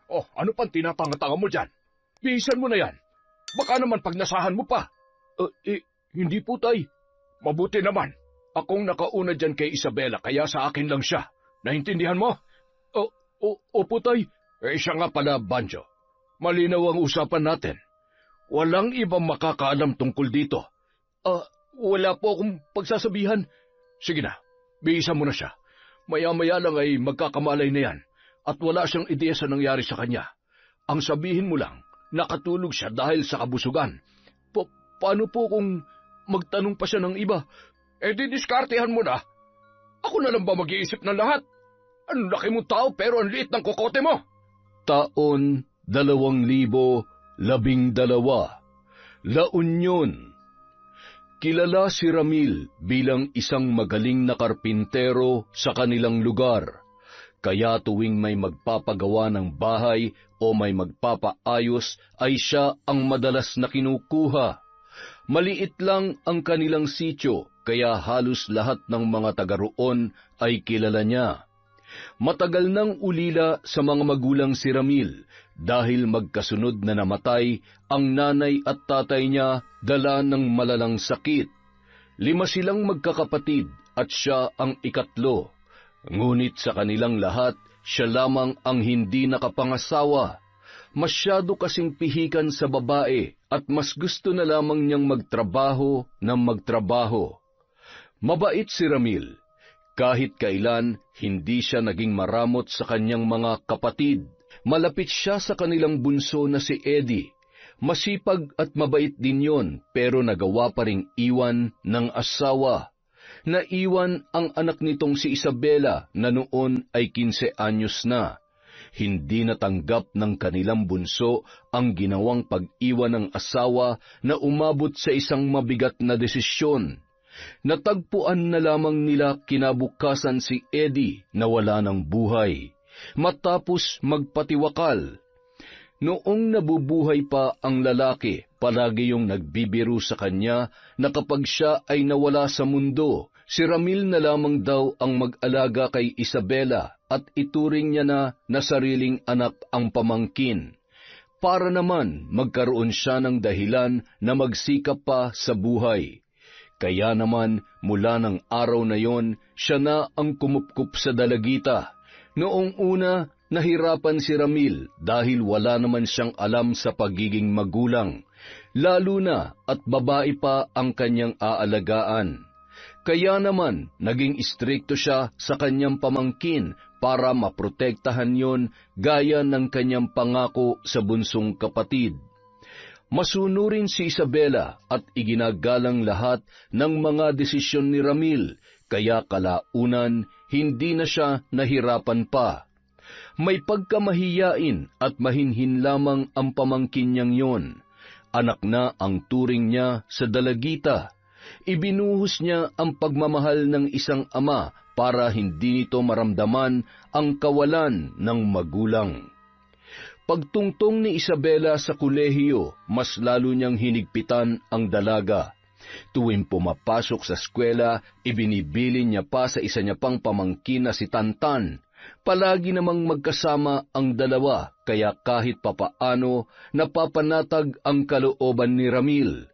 Oh, ano pang tinatanga-tanga mo dyan? Bihisan mo na yan. Baka naman pag nasahan mo pa. Hindi po, tay. Mabuti naman. Akong nakauna dyan kay Isabela, kaya sa akin lang siya. Naintindihan mo? Opo, tay. Siya nga pala, Banjo. Malinaw ang usapan natin. Walang ibang makakaalam tungkol dito. Wala po akong pagsasabihan. Sige na, bihisan mo na siya. Maya-maya lang ay magkakamalay na yan at wala siyang ideya sa nangyari sa kanya. Ang sabihin mo lang, nakatulog siya dahil sa kabusugan. Paano po kung magtanong pa siya ng iba? Didiskartehan mo na. Ako na lang ba mag-iisip ng lahat? Ang laki mong tao pero ang liit ng kokote mo. Taon 2012, La Union. Kilala si Ramil bilang isang magaling na karpintero sa kanilang lugar. Kaya tuwing may magpapagawa ng bahay o may magpapaayos ay siya ang madalas na kinukuha. Maliit lang ang kanilang sityo kaya halos lahat ng mga taga roon ay kilala niya. Matagal nang ulila sa mga magulang si Ramil dahil magkasunod na namatay ang nanay at tatay niya dala ng malalang sakit. 5 silang magkakapatid at siya ang ikatlo. Ngunit sa kanilang lahat, siya lamang ang hindi nakapangasawa. Masyado kasing pihikan sa babae at mas gusto na lamang niyang magtrabaho ng magtrabaho. Mabait si Ramil. Kahit kailan, hindi siya naging maramot sa kanyang mga kapatid. Malapit siya sa kanilang bunso na si Eddie. Masipag at mabait din yon, pero nagawa pa ring iwan ng asawa. Naiwan ang anak nitong si Isabela na noon ay 15 anyos na. Hindi natanggap ng kanilang bunso ang ginawang pag-iwan ng asawa na umabot sa isang mabigat na desisyon. Natagpuan na lamang nila kinabukasan si Eddie na wala ng buhay, matapos magpatiwakal. Noong nabubuhay pa ang lalaki, palagi yung nagbibiro sa kanya na kapag siya ay nawala sa mundo, si Ramil na lamang daw ang mag-alaga kay Isabela at ituring niya na sariling anak ang pamangkin. Para naman magkaroon siya ng dahilan na magsikap pa sa buhay. Kaya naman, mula ng araw na yon, siya na ang kumupkup sa dalagita. Noong una, nahirapan si Ramil dahil wala naman siyang alam sa pagiging magulang, lalo na at babae pa ang kanyang aalagaan. Kaya naman, naging istrikto siya sa kanyang pamangkin para maprotektahan yon gaya ng kanyang pangako sa bunsong kapatid. Masunurin si Isabela at iginagalang lahat ng mga desisyon ni Ramil, kaya kalaunan hindi na siya nahirapan pa. May pagkamahiyain at mahinhin lamang ang pamangkin niyang yon. Anak na ang turing niya sa dalagita. Ibinuhos niya ang pagmamahal ng isang ama para hindi nito maramdaman ang kawalan ng magulang. Pagtungtong ni Isabela sa kolehiyo, mas lalo niyang hinigpitan ang dalaga. Tuwing pumapasok sa eskwela, ibinibili niya pa sa isa niya pang pamangkin na si Tantan. Palagi namang magkasama ang dalawa, kaya kahit papaano napapanatag ang kalooban ni Ramil.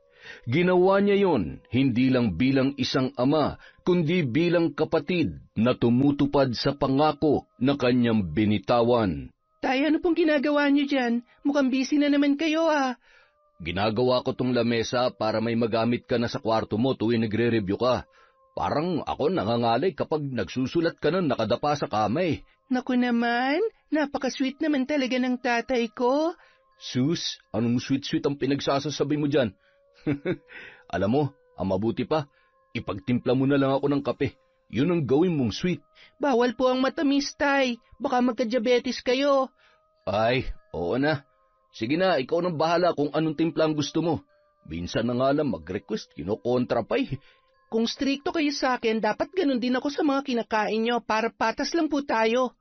Ginawa niya yon hindi lang bilang isang ama, kundi bilang kapatid na tumutupad sa pangako na kanyang binitawan. Tay, ano pong ginagawa niyo dyan? Mukhang busy na naman kayo Ginagawa ko tong lamesa para may magamit ka na sa kwarto mo tuwing nagre-review ka. Parang ako nangangalay kapag nagsusulat ka na nakadapa sa kamay. Naku naman, napaka-sweet naman talaga ng tatay ko. Sus, anong sweet-sweet ang pinagsasasabi mo dyan? Alam mo, ang mabuti pa, ipagtimpla mo na lang ako ng kape. Yun ang gawin mong sweet. Bawal po ang matamis, tay. Baka magka-diabetes kayo. Ay, oo na. Sige na, ikaw nang bahala kung anong timpla ang gusto mo. Minsan na nga lang mag-request, kinokontra pa eh. Kung stricto kayo sa akin, dapat ganun din ako sa mga kinakain nyo para patas lang po tayo.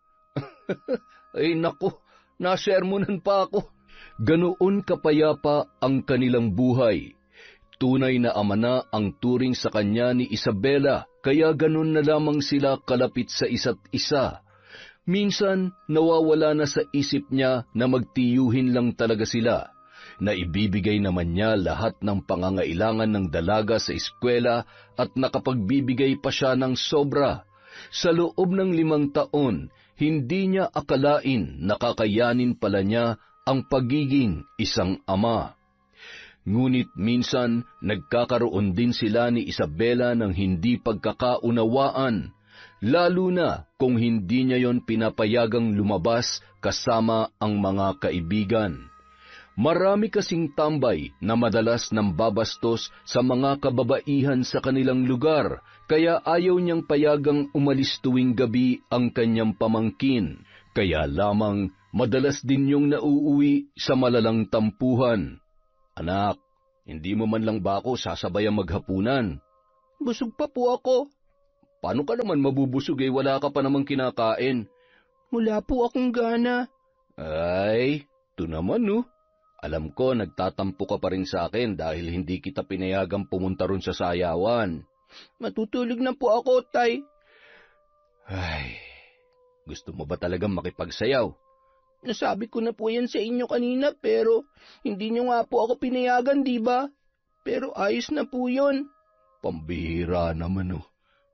Ay naku, nasermonan pa ako. Ganoon kapayapa ang kanilang buhay. Tunay na ama na ang turing sa kanya ni Isabela, kaya ganun na lamang sila kalapit sa isa't isa. Minsan, nawawala na sa isip niya na magtiyuhin lang talaga sila, na ibibigay naman niya lahat ng pangangailangan ng dalaga sa eskwela at nakapagbibigay pa siya ng sobra. Sa loob ng 5 taon, hindi niya akalain na kakayanin pala niya ang pagiging isang ama. Ngunit minsan, nagkakaroon din sila ni Isabela ng hindi pagkakaunawaan, lalo na kung hindi niya yon pinapayagang lumabas kasama ang mga kaibigan. Marami kasing tambay na madalas nang babastos sa mga kababaihan sa kanilang lugar, kaya ayaw niyang payagang umalis tuwing gabi ang kanyang pamangkin. Kaya lamang madalas din yung nauuwi sa malalang tampuhan. Anak, hindi mo man lang ba ako sasabayang maghapunan? Busog pa po ako. Paano ka naman mabubusog wala ka pa namang kinakain? Wala po akong gana. Ay, ito naman Alam ko nagtatampo ka pa rin sa akin dahil hindi kita pinayagang pumunta ron sa sayawan. Matutulog na po ako, Tay. Ay, gusto mo ba talagang makipagsayaw? Nasabi ko na po yan sa inyo kanina pero hindi nyo nga po ako pinayagan, di ba? Pero ayos na po yun. Pambihira naman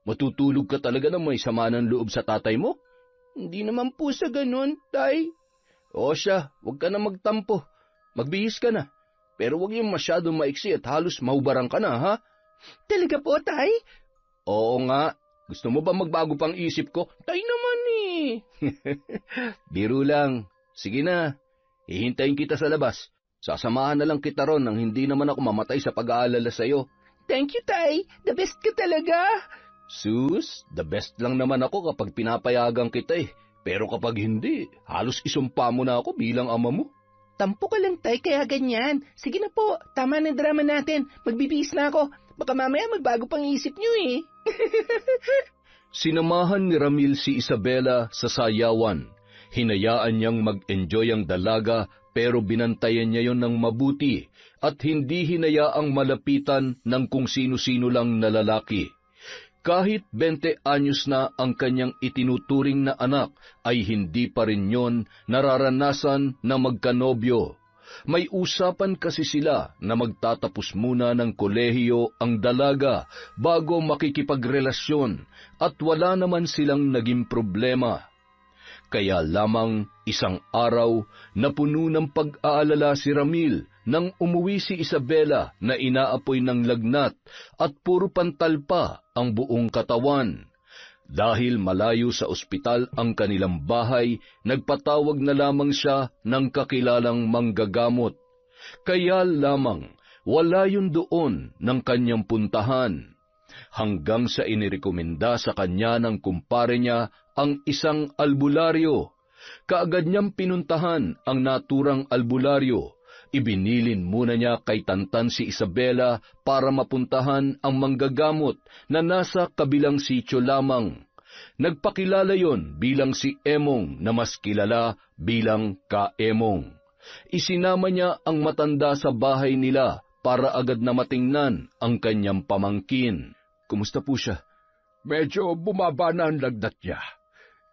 Matutulog ka talaga na may sama ng loob sa tatay mo? Hindi naman po sa ganun, Tay. O siya, huwag ka na magtampo. Magbihis ka na. Pero huwag yung masyadong maiksi at halos mahubarang ka na, ha? Talaga po, Tay? Oo nga. Gusto mo ba magbago pang isip ko? Tay naman Biro lang. Sige na. Hihintayin kita sa labas. Sasamahan na lang kita ron nang hindi naman ako mamatay sa pag-aalala sa'yo. Thank you, Tay. The best ka talaga. Sus, the best lang naman ako kapag pinapayagan kita Pero kapag hindi, halos isumpa mo na ako bilang ama mo. Tampo ka lang, Tay, kaya ganyan. Sige na po, tama na drama natin. Magbibihis na ako. Baka mamaya magbago pang isip nyo Sinamahan ni Ramil si Isabela sa sayawan. Hinayaan niyang mag-enjoy ang dalaga pero binantayan niya yon ng mabuti at hindi hinayaang malapitan ng kung sino-sino lang na lalaki. Kahit 20 anyos na ang kanyang itinuturing na anak, ay hindi pa rin yon nararanasan na magkanobyo. May usapan kasi sila na magtatapos muna ng kolehiyo ang dalaga bago makikipagrelasyon at wala naman silang naging problema. Kaya lamang isang araw na puno ng pag-aalala si Ramil nang umuwi si Isabela na inaapoy ng lagnat at puro pantal pa ang buong katawan. Dahil malayo sa ospital ang kanilang bahay, nagpatawag na lamang siya ng kakilalang manggagamot. Kaya lamang wala yun doon ng kanyang puntahan. Hanggang sa inirekomenda sa kanya ng kumpare niya ang isang albularyo. Kaagad niyang pinuntahan ang naturang albularyo. Ibinilin muna niya kay Tantan si Isabela para mapuntahan ang manggagamot na nasa kabilang sityo lamang. Nagpakilala yon bilang si Emong na mas kilala bilang Ka-Emong. Isinama niya ang matanda sa bahay nila para agad na matingnan ang kanyang pamangkin. Kumusta po siya? Medyo bumaba na ang lagnat niya.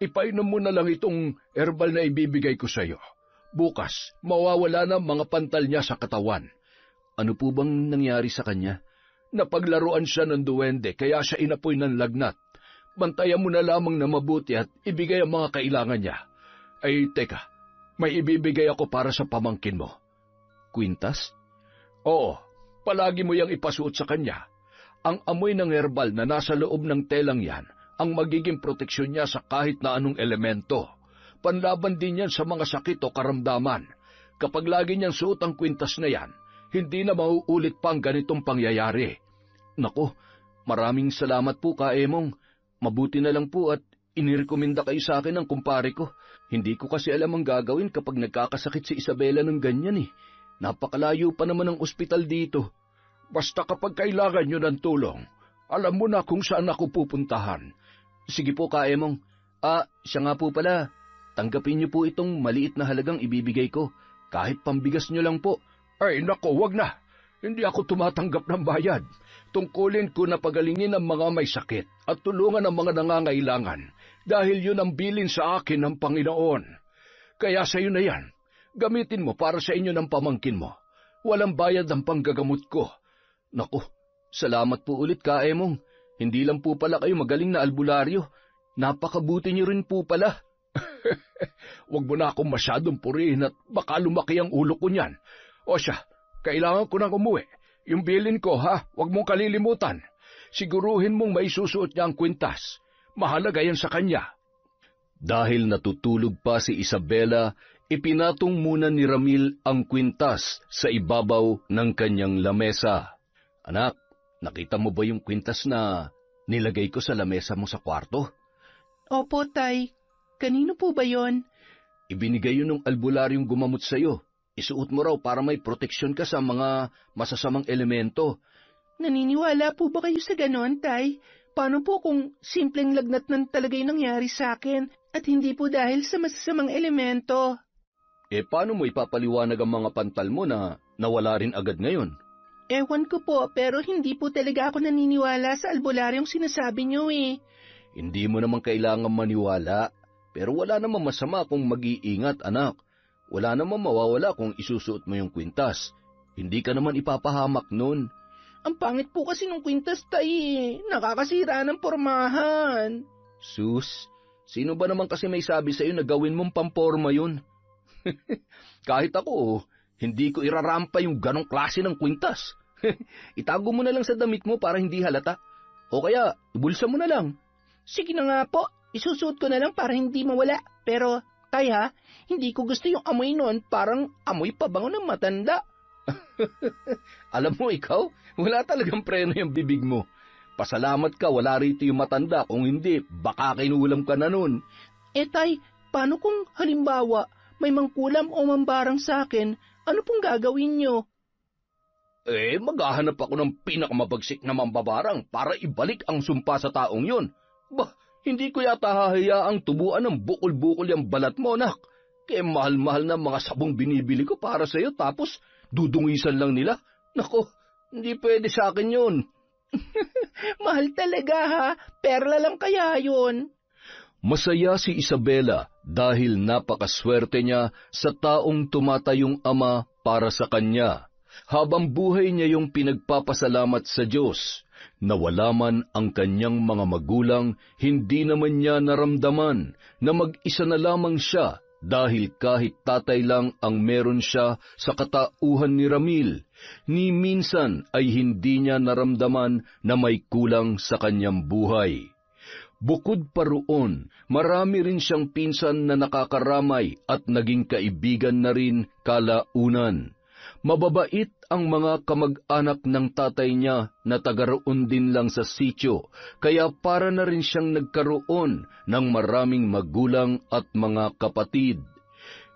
Ipainom mo na lang itong herbal na ibibigay ko sa iyo. Bukas, mawawala na mga pantal niya sa katawan. Ano po bang nangyari sa kanya? Napaglaruan siya ng duwende kaya siya inapoy ng lagnat. Bantayan mo na lamang na mabuti at ibigay ang mga kailangan niya. Ay, teka, may ibibigay ako para sa pamangkin mo. Kwintas? Oo, palagi mo yang ipasuot sa kanya. Ang amoy ng herbal na nasa loob ng telang yan ang magiging proteksyon niya sa kahit na anong elemento. Panlaban din yan sa mga sakit o karamdaman. Kapag lagi niyang suot ang kwintas na yan, hindi na mauulit pa ang ganitong pangyayari. Nako, maraming salamat po, Ka-Emong. Mabuti na lang po at inirekomenda kayo sa akin ng kumpare ko. Hindi ko kasi alam ang gagawin kapag nagkakasakit si Isabela ng ganyan Napakalayo pa naman ang ospital dito. Basta kapag kailangan niyo ng tulong, alam mo na kung saan ako pupuntahan. Sige po, Ka-Emong. Siya nga po pala. Tanggapin niyo po itong maliit na halagang ibibigay ko. Kahit pambigas niyo lang po. Ay, nako, wag na. Hindi ako tumatanggap ng bayad. Tungkulin ko na pagalingin ang mga may sakit at tulungan ang mga nangangailangan. dahil yun ang bilin sa akin ng Panginoon. Kaya sa iyo na yan, gamitin mo para sa inyo ng pamangkin mo. Walang bayad ang panggagamot ko. Naku, salamat po ulit Ka Emong. Hindi lang po pala kayo magaling na albularyo. Napakabuti niyo rin po pala. Huwag mo na akong masyadong purihin at baka lumaki ang ulo ko niyan. O siya, kailangan ko nang umuwi. Yung bilin ko ha, huwag mong kalilimutan. Siguruhin mong may susuot niya ang kwintas. Mahalaga yan sa kanya. Dahil natutulog pa si Isabela, ipinatong muna ni Ramil ang kwintas sa ibabaw ng kanyang lamesa. Anak, nakita mo ba yung kwintas na nilagay ko sa lamesa mo sa kwarto? Opo, Tay. Kanino po ba yon? Ibinigay yun ng albularyong gumamot sa'yo. Isuot mo raw para may proteksyon ka sa mga masasamang elemento. Naniniwala po ba kayo sa ganon, Tay? Paano po kung simpleng lagnat nan talaga yung nangyari sa akin at hindi po dahil sa masasamang elemento? Paano mo ipapaliwanag ang mga pantal mo na nawala rin agad ngayon? Ewan ko po, pero hindi po talaga ako naniniwala sa albularyong sinasabi niyo eh. Hindi mo naman kailangan maniwala, pero wala namang masama kung mag-iingat, anak. Wala namang mawawala kung isusuot mo yung kwintas. Hindi ka naman ipapahamak nun. Ang pangit po kasi nung kwintas, Tay. Nakakasira ng pormahan. Sus, sino ba naman kasi may sabi sa'yo na gawin mong pamporma yun? Kahit ako, hindi ko irarampa yung ganong klase ng kwintas. Itago mo na lang sa damit mo para hindi halata. O kaya, ibulsa mo na lang. Sige na nga po, isusuot ko na lang para hindi mawala. Pero, Tay ha, hindi ko gusto yung amoy noon, parang amoy pabango ng matanda. Alam mo ikaw, wala talagang preno yung bibig mo. Pasalamat ka, wala rito yung matanda. Kung hindi, baka kinulam ka na nun. Tay, paano kung halimbawa may mangkulam o mambarang sa akin, ano pong gagawin nyo? Maghahanap ako ng pinakamabagsik na mambabarang para ibalik ang sumpa sa taong yun. Bah, hindi ko yata hahayaang tubuan ng bukol-bukol yung balat mo, anak. Kaya mahal-mahal na mga sabong binibili ko para sa'yo, tapos dudungisan lang nila. Nako, hindi pwede sa akin yun. Mahal talaga ha, perla lang kaya yun. Masaya si Isabela dahil napakaswerte niya sa taong tumatayong ama para sa kanya. Habang buhay niya yung pinagpapasalamat sa Diyos. Nawala man ang kanyang mga magulang, hindi naman niya naramdaman na mag-isa na lamang siya dahil kahit tatay lang ang meron siya sa katauhan ni Ramil, ni minsan ay hindi niya naramdaman na may kulang sa kanyang buhay. Bukod pa roon, marami rin siyang pinsan na nakakaramay at naging kaibigan na rin kalaunan. Mababait ang mga kamag-anak ng tatay niya na taga-roon din lang sa sityo, kaya para na rin siyang nagkaroon ng maraming magulang at mga kapatid.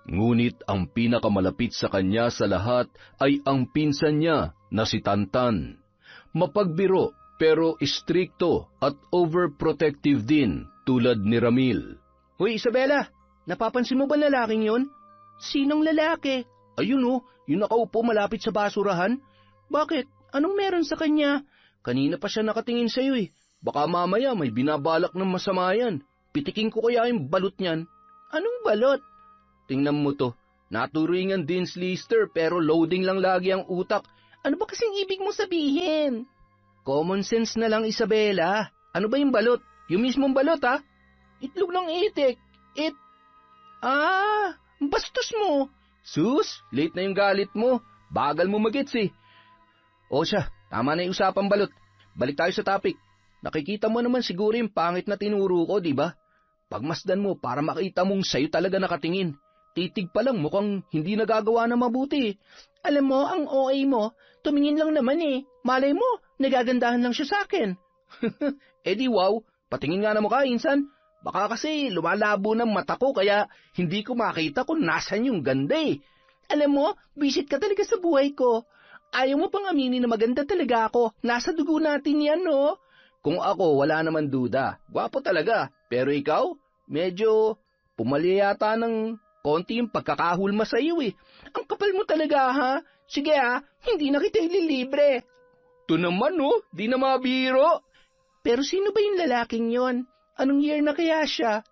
Ngunit ang pinakamalapit sa kanya sa lahat ay ang pinsan niya na si Tantan. Mapagbiro pero istrikto at overprotective din tulad ni Ramil. Hoy Isabela, napapansin mo ba lalaking yun? Sinong lalaki? Ayun yung nakaupo malapit sa basurahan. Bakit? Anong meron sa kanya? Kanina pa siya nakatingin sa'yo eh. Baka mamaya may binabalak ng masama yan. Pitikin ko kaya yung balot niyan. Anong balot? Tingnan mo to. Naturingan din Lister pero loading lang lagi ang utak. Ano ba kasing ibig mo sabihin? Common sense na lang, Isabela. Ano ba yung balot? Yung mismong balot, ha? Itlog ng itik. Bastos mo. Sus, late na yung galit mo. Bagal mo magets eh. O siya, tama na yung usapang balot. Balik tayo sa topic. Nakikita mo naman siguro yung pangit na tinuro ko, di ba? Pagmasdan mo para makita mong sa'yo talaga nakatingin. Titig pa lang mukhang hindi nagagawa na mabuti. Alam mo, ang OA mo, tumingin lang naman eh. Malay mo, nagagandahan lang siya sa akin. Di wow, patingin nga na mukha, insan. Baka kasi lumalabo ng mata ko kaya hindi ko makita kung nasan yung ganda eh. Alam mo, visit ka talaga sa buhay ko. Ayaw mo pang aminin na maganda talaga ako. Nasa dugo natin yan, no? Kung ako, wala naman duda. Gwapo talaga. Pero ikaw, medyo pumali yata ng konti yung pagkakahulma sa iyo eh. Ang kapal mo talaga, ha? Sige hindi na kita ililibre. Ito naman, di na mabiro. Pero sino ba yung lalaking yon? Anong year na kaya siya?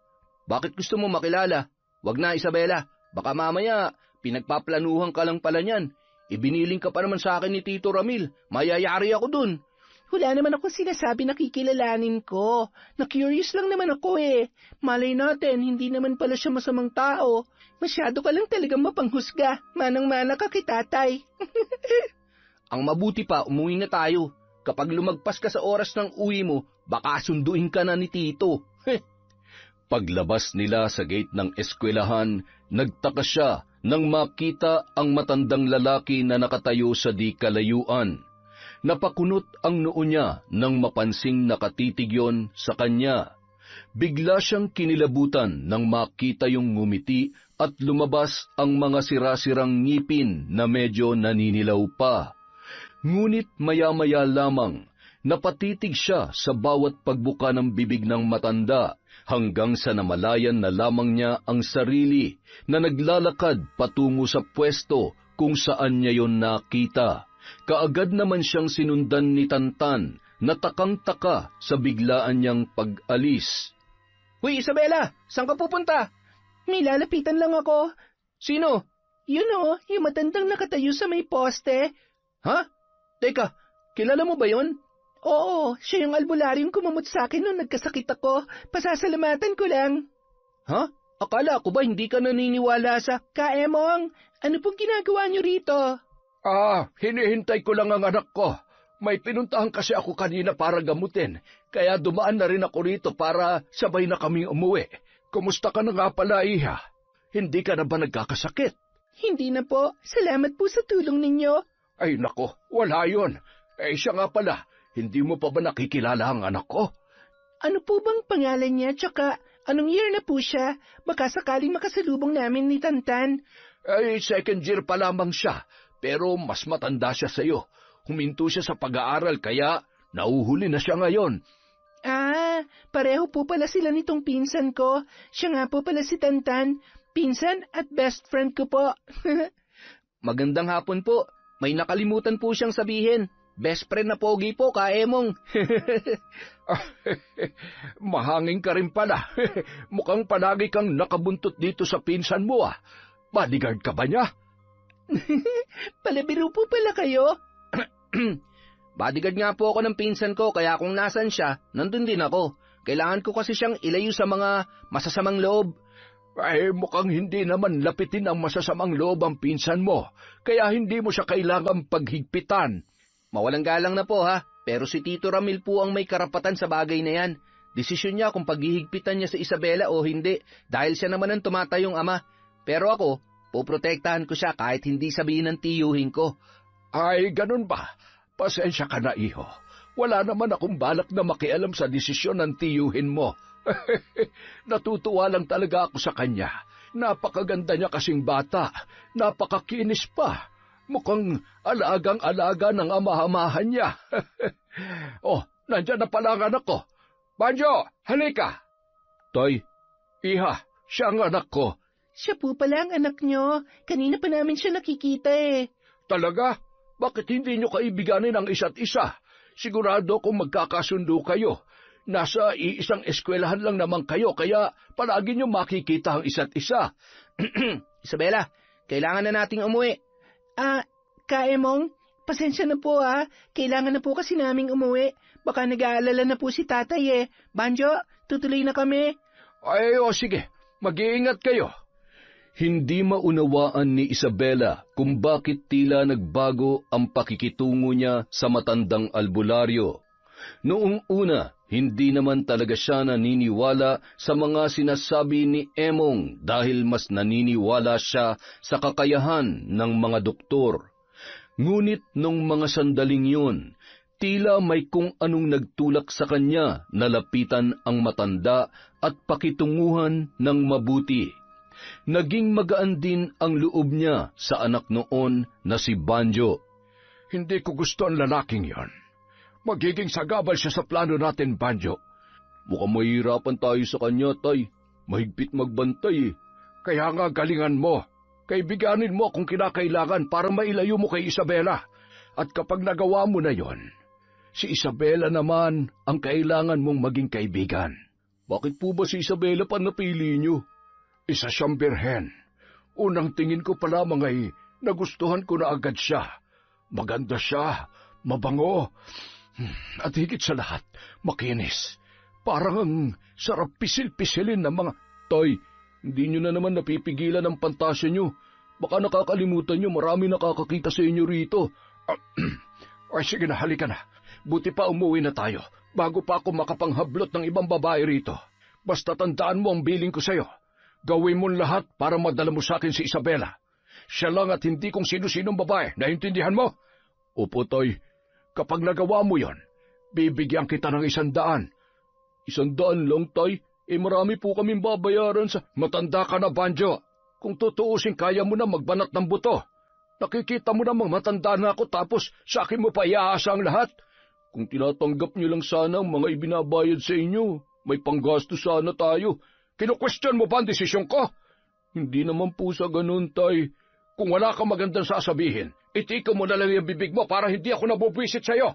Bakit gusto mo makilala? Wag na, Isabela. Baka mamaya, pinagpaplanuhan ka lang pala niyan. Ibiniling ka pa naman sa akin ni Tito Ramil. Mayayari ako dun. Wala naman akong sinasabi na kikilalanin ko. Na-curious lang naman ako eh. Malay natin, hindi naman pala siya masamang tao. Masyado ka lang talagang mapanghusga. Manang-mana ka kay tatay. Ang mabuti pa, umuwi na tayo. Kapag lumagpas ka sa oras ng uwi mo, baka sunduin ka na ni Tito. Paglabas nila sa gate ng eskwelahan, nagtaka siya nang makita ang matandang lalaki na nakatayo sa di kalayuan. Napakunot ang noo niya nang mapansing nakatitig yon sa kanya. Bigla siyang kinilabutan nang makita yung ngumiti at lumabas ang mga sirasirang ngipin na medyo naninilaw pa. Ngunit maya-maya lamang, napatitig siya sa bawat pagbuka ng bibig ng matanda, hanggang sa namalayan na lamang niya ang sarili na naglalakad patungo sa pwesto kung saan niya yon nakita. Kaagad naman siyang sinundan ni Tantan na takang-taka sa biglaan niyang pag-alis. Hoy, Isabela! Saan ka pupunta? May lalapitan lang ako. Sino? Yun o, yung matandang nakatayo sa may poste. Ha? Teka, kilala mo ba yon? Oo, siya yung albularyong kumamot sa akin nung nagkasakit ako. Pasasalamatan ko lang. Ha? Akala ko ba hindi ka naniniwala sa... Kaemong, ano pong ginagawa niyo rito? Hinihintay ko lang ang anak ko. May pinuntahan kasi ako kanina para gamutin, kaya dumaan na rin ako rito para sabay na kaming umuwi. Kumusta ka na nga pala, Iha? Hindi ka na ba nagkakasakit? Hindi na po. Salamat po sa tulong ninyo. Ay nako, wala yun. Siya nga pala, hindi mo pa ba nakikilala ang anak ko? Ano po bang pangalan niya, tsaka anong year na po siya? Baka sakaling makasalubong namin ni Tantan. Second year pa lamang siya, pero mas matanda siya sa'yo. Huminto siya sa pag-aaral, kaya nauhuli na siya ngayon. Pareho po pala sila nitong pinsan ko. Siya nga po pala si Tantan. Pinsan at best friend ko po. Magandang hapon po. May nakalimutan po siyang sabihin. Best friend na pogi po, Kaemong. Mahangin ka rin pala. Mukhang palagi kang nakabuntot dito sa pinsan mo ah. Bodyguard ka ba niya? Palabiro po pala kayo? Bodyguard nga po ako ng pinsan ko, kaya kung nasan siya, nandun din ako. Kailangan ko kasi siyang ilayo sa mga masasamang loob. Mukhang hindi naman lapitin ang masasamang loob ang pinsan mo, kaya hindi mo siya kailangang paghigpitan. Mawalang galang na po ha, pero si Tito Ramil po ang may karapatan sa bagay na yan. Desisyon niya kung paghihigpitan niya sa Isabela o hindi, dahil siya naman ang tumatayong ama. Pero ako, poprotektahan ko siya kahit hindi sabihin ng tiyuhin ko. Ay, ganun ba? Pasensya ka na, iho. Wala naman akong balak na makialam sa desisyon ng tiyuhin mo. Natutuwa lang talaga ako sa kanya. Napakaganda niya kasing bata. Napakakinis pa. Mukhang alagang-alaga ng amahamahan niya. Nandyan na pala ang anak ko. Banjo, halika. Tay. Iha, siya ang anak ko. Siya po pala ang anak niyo. Kanina pa namin siya nakikita eh. Talaga? Bakit hindi niyo kaibiganin ang isa't isa? Sigurado kung magkakasundo kayo. Nasa iisang eskwelahan lang naman kayo, kaya palagi niyo makikita ang isa't isa. Isabela, kailangan na nating umuwi. Kaemong, pasensya na po Kailangan na po kasi naming umuwi. Baka nag-aalala na po si tatay eh. Banjo, tutuloy na kami. Sige. Mag-iingat kayo. Hindi maunawaan ni Isabela kung bakit tila nagbago ang pakikitungo niya sa matandang albularyo. Noong una, hindi naman talaga siya naniniwala sa mga sinasabi ni Emong dahil mas naniniwala siya sa kakayahan ng mga doktor. Ngunit nung mga sandaling yun, tila may kung anong nagtulak sa kanya na lapitan ang matanda at pakitunguhan ng mabuti. Naging magaan din ang loob niya sa anak noon na si Banjo. Hindi ko gusto ang lalaking yon. Magiging sagabal siya sa plano natin, Banjo. Mukhang mahirapan tayo sa kanya, tay. Mahigpit magbantay eh. Kaya nga galingan mo. Kaibiganin mo kung kinakailangan para mailayo mo kay Isabela. At kapag nagawa mo na yon, si Isabela naman ang kailangan mong maging kaibigan. Bakit po ba si Isabela pa napili niyo? Isa siyang birhen. Unang tingin ko pa lamang ay nagustuhan ko na agad siya. Maganda siya, mabango, at higit sa lahat, makinis. Parang ang sarap pisil-pisilin ng mga... Tay, hindi niyo na naman napipigilan ang pantasya niyo. Baka nakakalimutan niyo marami nakakakita sa inyo rito. Ay sige na, halika na. Buti pa umuwi na tayo, bago pa ako makapanghablot ng ibang babae rito. Basta tandaan mo ang biling ko sa'yo. Gawin mo lahat para madala mo sa akin si Isabela. Siya lang at hindi kung sino-sinong babae, naintindihan mo? Opo, Tay. Kapag nagawa mo yon, bibigyan kita ng 100. 100 lang, Tay? Marami po kaming babayaran sa... Matanda ka na, Banjo. Kung tutuusin, kaya mo na magbanat ng buto. Nakikita mo namang matanda na ako tapos sa akin mo pa iaasa ang lahat. Kung tinatanggap niyo lang sana ang mga ibinabayad sa inyo, may panggasto sana tayo. Kinu-question mo ba ang desisyon ko? Hindi naman po sa ganun, Tay. Kung wala kang magandang sasabihin, itiko mo na lang yung bibig mo para hindi ako nabubwisit sa'yo.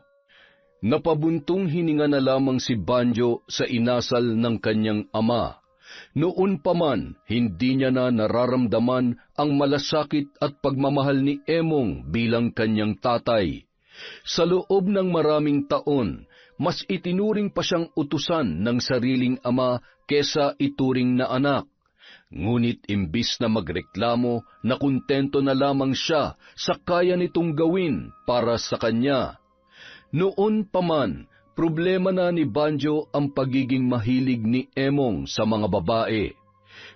Napabuntong hininga na lamang si Banjo sa inasal ng kanyang ama. Noon pa man, hindi niya na nararamdaman ang malasakit at pagmamahal ni Emong bilang kanyang tatay. Sa loob ng maraming taon, mas itinuring pa siyang utusan ng sariling ama kesa ituring na anak. Ngunit imbis na magreklamo, nakuntento na lamang siya sa kaya nitong gawin para sa kanya. Noon pa man, problema na ni Banjo ang pagiging mahilig ni Emong sa mga babae.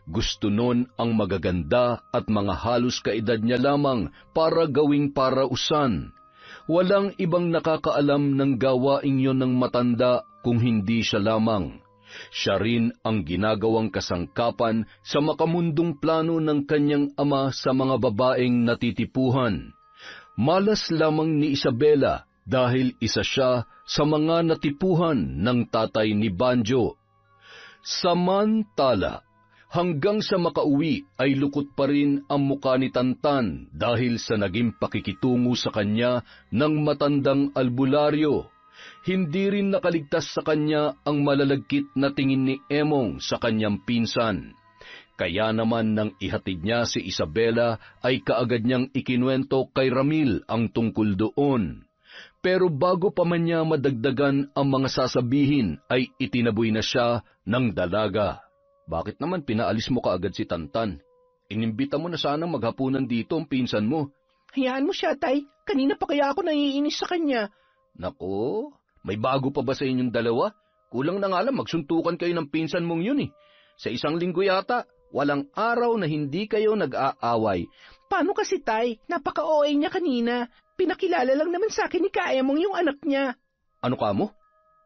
Gusto nun ang magaganda at mga halos kaedad niya lamang para gawing parausan. Walang ibang nakakaalam ng gawaing yon ng matanda kung hindi siya lamang. Siya rin ang ginagawang kasangkapan sa makamundong plano ng kanyang ama sa mga babaeng natitipuhan. Malas lamang ni Isabela dahil isa siya sa mga natipuhan ng tatay ni Banjo. Samantala, hanggang sa makauwi ay lukot pa rin ang mukha ni Tantan dahil sa naging pakikitungo sa kanya ng matandang albularyo. Hindi rin nakaligtas sa kanya ang malalagkit na tingin ni Emong sa kanyang pinsan. Kaya naman nang ihatid niya si Isabela ay kaagad niyang ikinuwento kay Ramil ang tungkol doon. Pero bago pa man niya madagdagan ang mga sasabihin ay itinaboy na siya ng dalaga. Bakit naman pinaalis mo kaagad si Tantan? Inimbita mo na sanang maghapunan dito ang pinsan mo. Hayaan mo siya, Tay. Kanina pa kaya ako naiinis sa kanya. Nako, may bago pa ba sa inyong dalawa? Kulang na nga lang magsuntukan kayo ng pinsan mong yun eh. Sa isang linggo yata, walang araw na hindi kayo nag-aaway. Paano kasi, Tay? Napaka-OA niya kanina. Pinakilala lang naman sa akin ni Kaemong yung anak niya. Ano ka mo?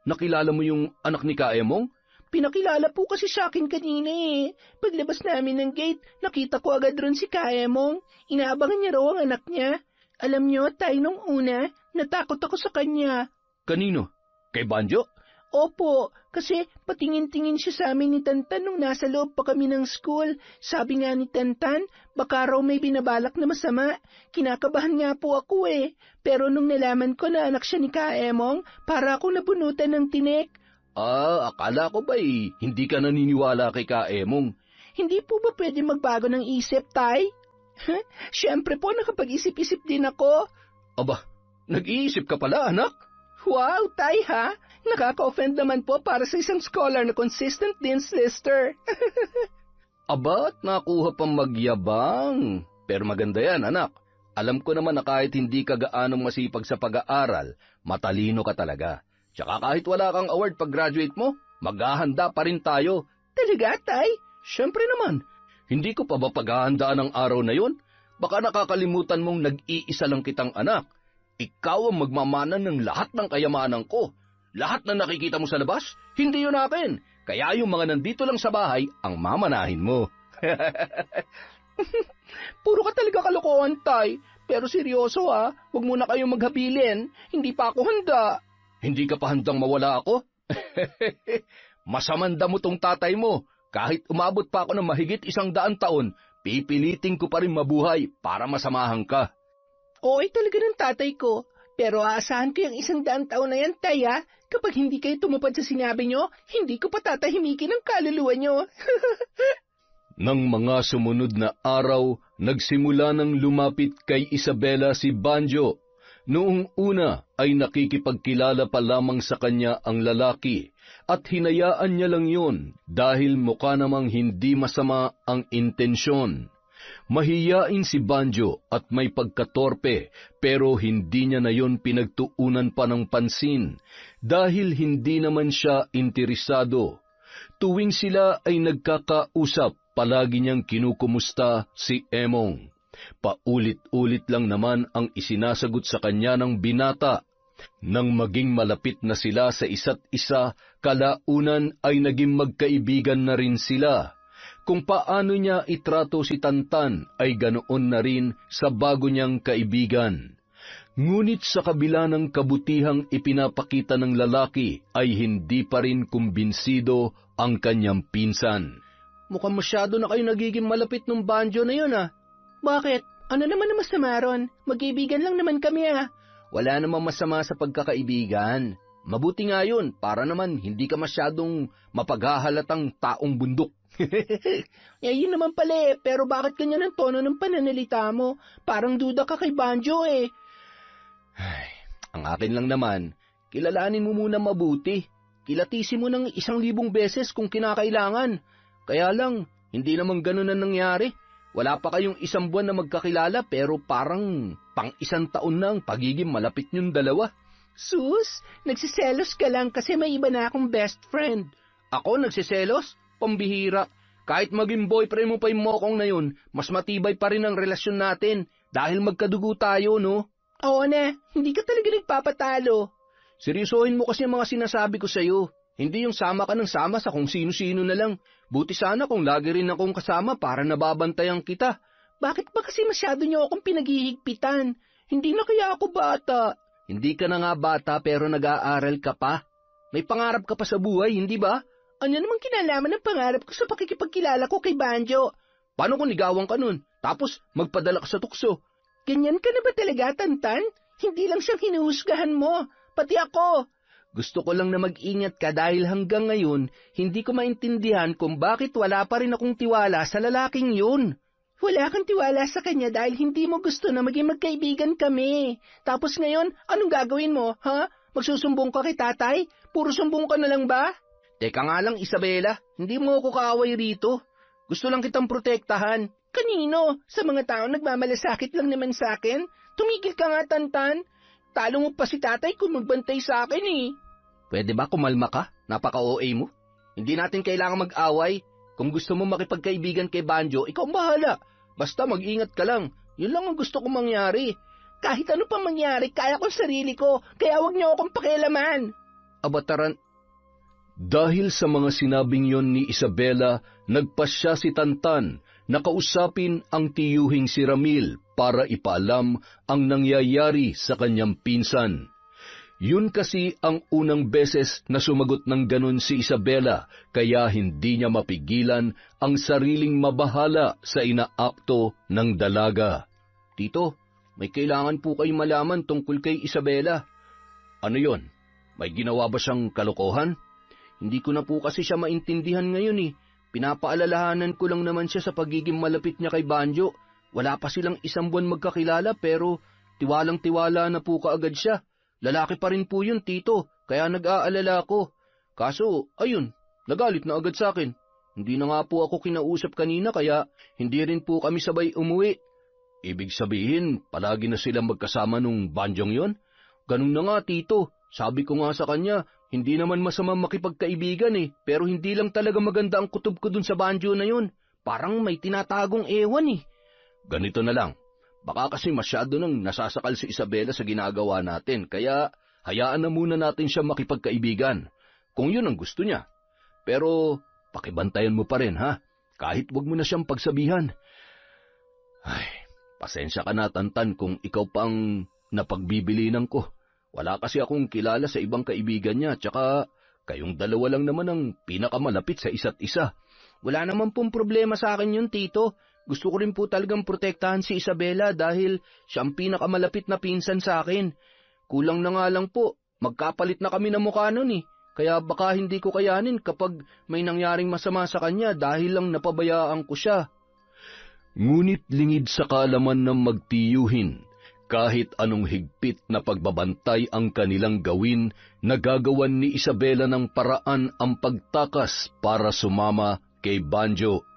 Nakilala mo yung anak ni Kaemong? Pinakilala po kasi sa akin kanina eh. Paglabas namin ng gate, nakita ko agad ron si Kaemong. Inaabangan niya raw ang anak niya. Alam niyo, Tay, nung una, natakot ako sa kanya. Kanino? Kay Banjo? Opo, kasi patingin-tingin siya sa amin ni Tantan nung nasa loob pa kami ng school. Sabi nga ni Tantan, baka raw may binabalak na masama. Kinakabahan nga po ako eh. Pero nung nalaman ko na anak siya ni Kaemong, para akong nabunutan ng tinik. Akala ko ba'y hindi ka naniniwala kay Kaemong? Hindi po ba pwede magbago ng isip, Tay? Siyempre po, nakapag-isip-isip din ako. Aba, nag-iisip ka pala, anak? Wow, Tay ha? Nakaka-offend naman po para sa isang scholar na consistent dean's lister. Aba't nakuha pang magyabang. Pero maganda yan, anak. Alam ko naman na kahit hindi ka gaanong masipag sa pag-aaral, matalino ka talaga. Tsaka kahit wala kang award pag-graduate mo, maghahanda pa rin tayo. Talaga, Tay? Siyempre naman. Hindi ko pa ba paghahandaan ang araw na yon? Baka nakakalimutan mong nag-iisa lang kitang anak. Ikaw ang magmamana ng lahat ng kayamanan ko. Lahat na nakikita mo sa labas, hindi yun akin. Kaya yung mga nandito lang sa bahay, ang mamanahin mo. Puro ka talaga kalokohan, Tay. Pero seryoso ha, huwag muna kayong maghabilin. Hindi pa ako handa. Hindi ka pa handang mawala ako? Masamanda mo tong tatay mo. Kahit umabot pa ako ng mahigit 100 taon, pipilitin ko pa rin mabuhay para masamahan ka. Oo, talaga ng tatay ko. Pero aasahan ko yung 100 taon na yan, Tay, ha? Kapag hindi kayo tumupad sa sinabi nyo, hindi ko patatahimikin ang kaluluwa nyo. Nang mga sumunod na araw, nagsimula nang lumapit kay Isabela si Banjo. Noong una ay nakikipagkilala pa lamang sa kanya ang lalaki at hinayaan niya lang yun dahil mukha namang hindi masama ang intensyon. Mahiyain si Banjo at may pagkatorpe pero hindi niya na yun pinagtuunan pa ng pansin dahil hindi naman siya interesado. Tuwing sila ay nagkakausap, palagi niyang kinukumusta si Emong. Paulit-ulit lang naman ang isinasagot sa kanya ng binata. Nang maging malapit na sila sa isa't isa, kalaunan ay naging magkaibigan na rin sila. Kung paano niya itrato si Tantan ay ganoon na rin sa bago niyang kaibigan. Ngunit sa kabila ng kabutihang ipinapakita ng lalaki ay hindi pa rin kumbinsido ang kanyang pinsan. Mukhang masyado na kayo nagiging malapit ng Banjo na yun, ah. Bakit? Ano naman ang masama ron? Mag-ibigan lang naman kami, ha? Wala namang masama sa pagkakaibigan. Mabuti nga yun, para naman hindi ka masyadong mapaghahalatang taong bundok. Yun naman pala, pero bakit ganyan ang tono ng pananalita mo? Parang duda ka kay Banjo, eh. Ay, ang akin lang naman, kilalanin mo muna mabuti. Kilatisin mo ng 1,000 beses kung kinakailangan. Kaya lang, hindi naman ganun ang nangyari. Wala pa kayong 1 buwan na magkakilala pero parang pang 1 taon na ang pagiging malapit niyong dalawa. Sus, nagsiselos ka lang kasi may iba na akong best friend. Ako nagsiselos? Pambihira. Kahit maging boyfriend mo pa yung mokong na yun, mas matibay pa rin ang relasyon natin dahil magkadugo tayo, no? Oo na, hindi ka talaga nagpapatalo. Seryosohin mo kasi ang mga sinasabi ko sa'yo. Hindi yung sama ka ng sama sa kung sino-sino na lang. Buti sana kung lagi rin akong kasama para nababantayan kita. Bakit ba kasi masyado niyo akong pinaghihigpitan? Hindi na kaya ako bata. Hindi ka na nga bata pero nag-aaral ka pa. May pangarap ka pa sa buhay, hindi ba? Ano namang kinalaman ng pangarap ko sa pakikipagkilala ko kay Banjo? Paano kung ligawan ka nun? Tapos magpadala ka sa tukso. Ganyan ka na ba talaga, Tantan? Hindi lang siyang hinuhusgahan mo. Pati ako. Gusto ko lang na mag-ingat ka dahil hanggang ngayon, hindi ko maintindihan kung bakit wala pa rin akong tiwala sa lalaking yun. Wala kang tiwala sa kanya dahil hindi mo gusto na maging magkaibigan kami. Tapos ngayon, anong gagawin mo, ha? Magsusumbong ka kay tatay? Puro sumbong ka na lang ba? Teka nga lang, Isabela, hindi mo ako kaaway rito. Gusto lang kitang protektahan. Kanino? Sa mga taong nagmamalasakit lang naman sa akin? Tumigil ka nga, Tantan. Talo mo pa si tatay kung magbantay sa akin, eh. Pwede ba kumalma ka? Napaka-OA mo. Hindi natin kailangan mag-away. Kung gusto mo makipagkaibigan kay Banjo, ikaw ang bahala. Basta mag-ingat ka lang. Yun lang ang gusto kong mangyari. Kahit ano pa mangyari, kaya kong sarili ko. Kaya wag niyo akong pakialaman. Abataran. Dahil sa mga sinabing yon ni Isabela, nagpasya si Tantan na kausapin ang tiyuhing si Ramil para ipaalam ang nangyayari sa kanyang pinsan. Yun kasi ang unang beses na sumagot ng ganun si Isabela, kaya hindi niya mapigilan ang sariling mabahala sa inaakto ng dalaga. Tito, may kailangan po kayong malaman tungkol kay Isabela. Ano yon? May ginawa ba siyang kalokohan? Hindi ko na po kasi siya maintindihan ngayon, eh. Pinapaalalahanan ko lang naman siya sa pagiging malapit niya kay Banjo. Wala pa silang 1 buwan magkakilala pero tiwalang-tiwala na po kaagad siya. Lalaki pa rin po yun, Tito, kaya nag-aalala ko. Kaso, ayun, nagalit na agad sa akin. Hindi na nga po ako kinausap kanina kaya hindi rin po kami sabay umuwi. Ibig sabihin, palagi na silang magkasama nung Banjong yon? Ganun na nga, Tito. Sabi ko nga sa kanya, hindi naman masama makipagkaibigan, eh, pero hindi lang talaga maganda ang kutob ko dun sa Banjo na yun. Parang may tinatagong ewan, eh. Ganito na lang. Baka kasi masyado nang nasasakal si Isabela sa ginagawa natin, kaya hayaan na muna natin siya makipagkaibigan, kung yun ang gusto niya. Pero pakibantayan mo pa rin, ha? Kahit wag mo na siyang pagsabihan. Ay, pasensya ka na, Tantan, kung ikaw pang napagbibilinan ko. Wala kasi akong kilala sa ibang kaibigan niya, tsaka kayong dalawa lang naman ang pinakamalapit sa isa't isa. Wala naman pong problema sa akin yun, Tito. Gusto ko rin po talagang protektahan si Isabela dahil siya ang pinakamalapit na pinsan sa akin. Kulang na nga lang po. Magkapalit na kami ng mukha nun eh. Kaya baka hindi ko kayanin kapag may nangyaring masama sa kanya dahil lang napabayaan ko siya. Ngunit lingid sa kaalaman ng magtiyuhin, kahit anong higpit na pagbabantay ang kanilang gawin, nagagawan ni Isabela ng paraan ang pagtakas para sumama kay Banjo.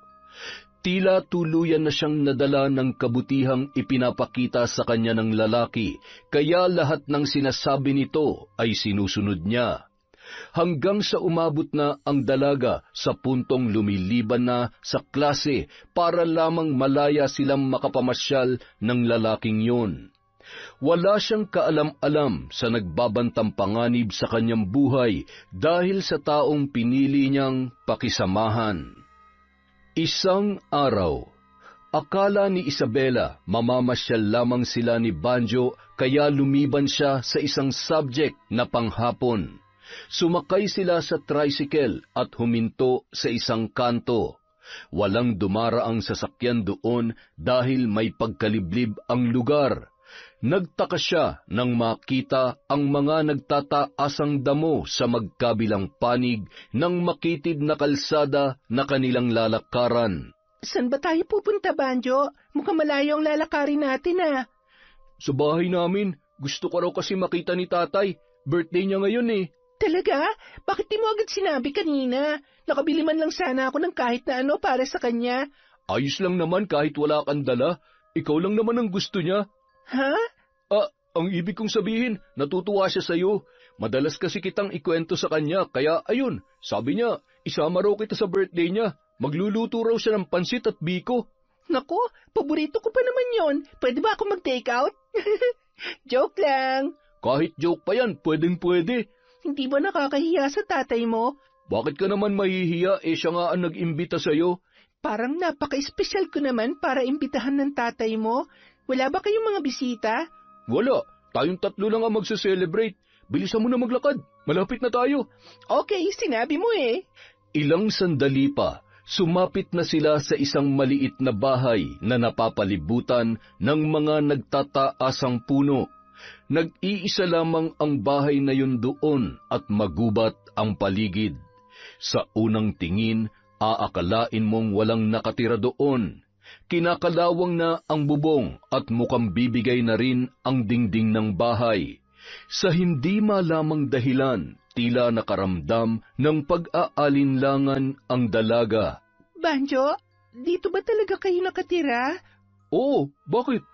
Tila tuluyan na siyang nadala ng kabutihang ipinapakita sa kanya ng lalaki, kaya lahat ng sinasabi nito ay sinusunod niya. Hanggang sa umabot na ang dalaga sa puntong lumiliban na sa klase para lamang malaya silang makapamasyal ng lalaking yun. Wala siyang kaalam-alam sa nagbabantang panganib sa kanyang buhay dahil sa taong pinili niyang pakisamahan. Isang araw, akala ni Isabela mamamasyal lamang sila ni Banjo kaya lumiban siya sa isang subject na panghapon. Sumakay sila sa tricycle at huminto sa isang kanto. Walang dumaraang sasakyan doon dahil may pagkaliblib ang lugar. Nagtaka siya nang makita ang mga nagtataasang damo sa magkabilang panig ng makitid na kalsada na kanilang lalakaran. Saan ba tayo pupunta, Banjo? Mukhang malayo ang lalakarin natin Sa bahay namin. Gusto ko raw kasi makita ni tatay. Birthday niya ngayon eh. Talaga? Bakit di mo agad sinabi kanina? Nakabili man lang sana ako ng kahit na ano para sa kanya. Ayos lang naman kahit wala kang dala. Ikaw lang naman ang gusto niya. Ha? Ang ibig kong sabihin, natutuwa siya sa'yo. Madalas kasi kitang ikwento sa kanya, kaya ayun, sabi niya, isama raw kita sa birthday niya. Magluluto raw siya ng pansit at biko. Naku, paborito ko pa naman yon. Pwede ba ako mag-take out? Joke lang. Kahit joke pa yan, pwedeng-pwede. Hindi ba nakakahiya sa tatay mo? Bakit ka naman mahihiya, siya nga ang nag-imbita sa'yo? Parang napaka-espesyal ko naman para imbitahan ng tatay mo. Wala ba kayong mga bisita? Wala, tayong tatlo lang ang magse-celebrate. Bilisan mo na maglakad, malapit na tayo. Okay, sinabi mo eh. Ilang sandali pa, sumapit na sila sa isang maliit na bahay na napapalibutan ng mga nagtataasang puno. Nag-iisa lamang ang bahay na yun doon at magubat ang paligid. Sa unang tingin, aakalain mong walang nakatira doon. Kinakalawang na ang bubong at mukhang bibigay na rin ang dingding ng bahay. Sa hindi malamang dahilan, tila nakaramdam ng pag-aalinlangan ang dalaga. Banjo, dito ba talaga kayo nakatira? Oo, bakit?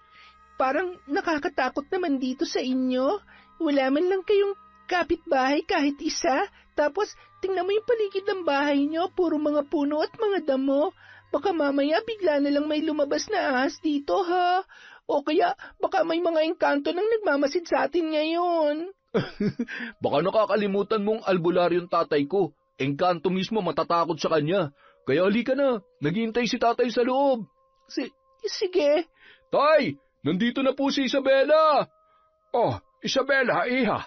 Parang nakakatakot naman dito sa inyo. Wala man lang kayong kapitbahay kahit isa. Tapos, tingnan mo yung paligid ng bahay nyo, puro mga puno at mga damo. Baka mamaya bigla na lang may lumabas na ahas dito, ha? O kaya, baka may mga engkanto nang nagmamasid sa atin ngayon. Baka nakakalimutan mong albularyong tatay ko. Engkanto mismo matatakot sa kanya. Kaya halika na, naghihintay si tatay sa loob. Sige. Tay, nandito na po si Isabela. Oh, Isabela, iha.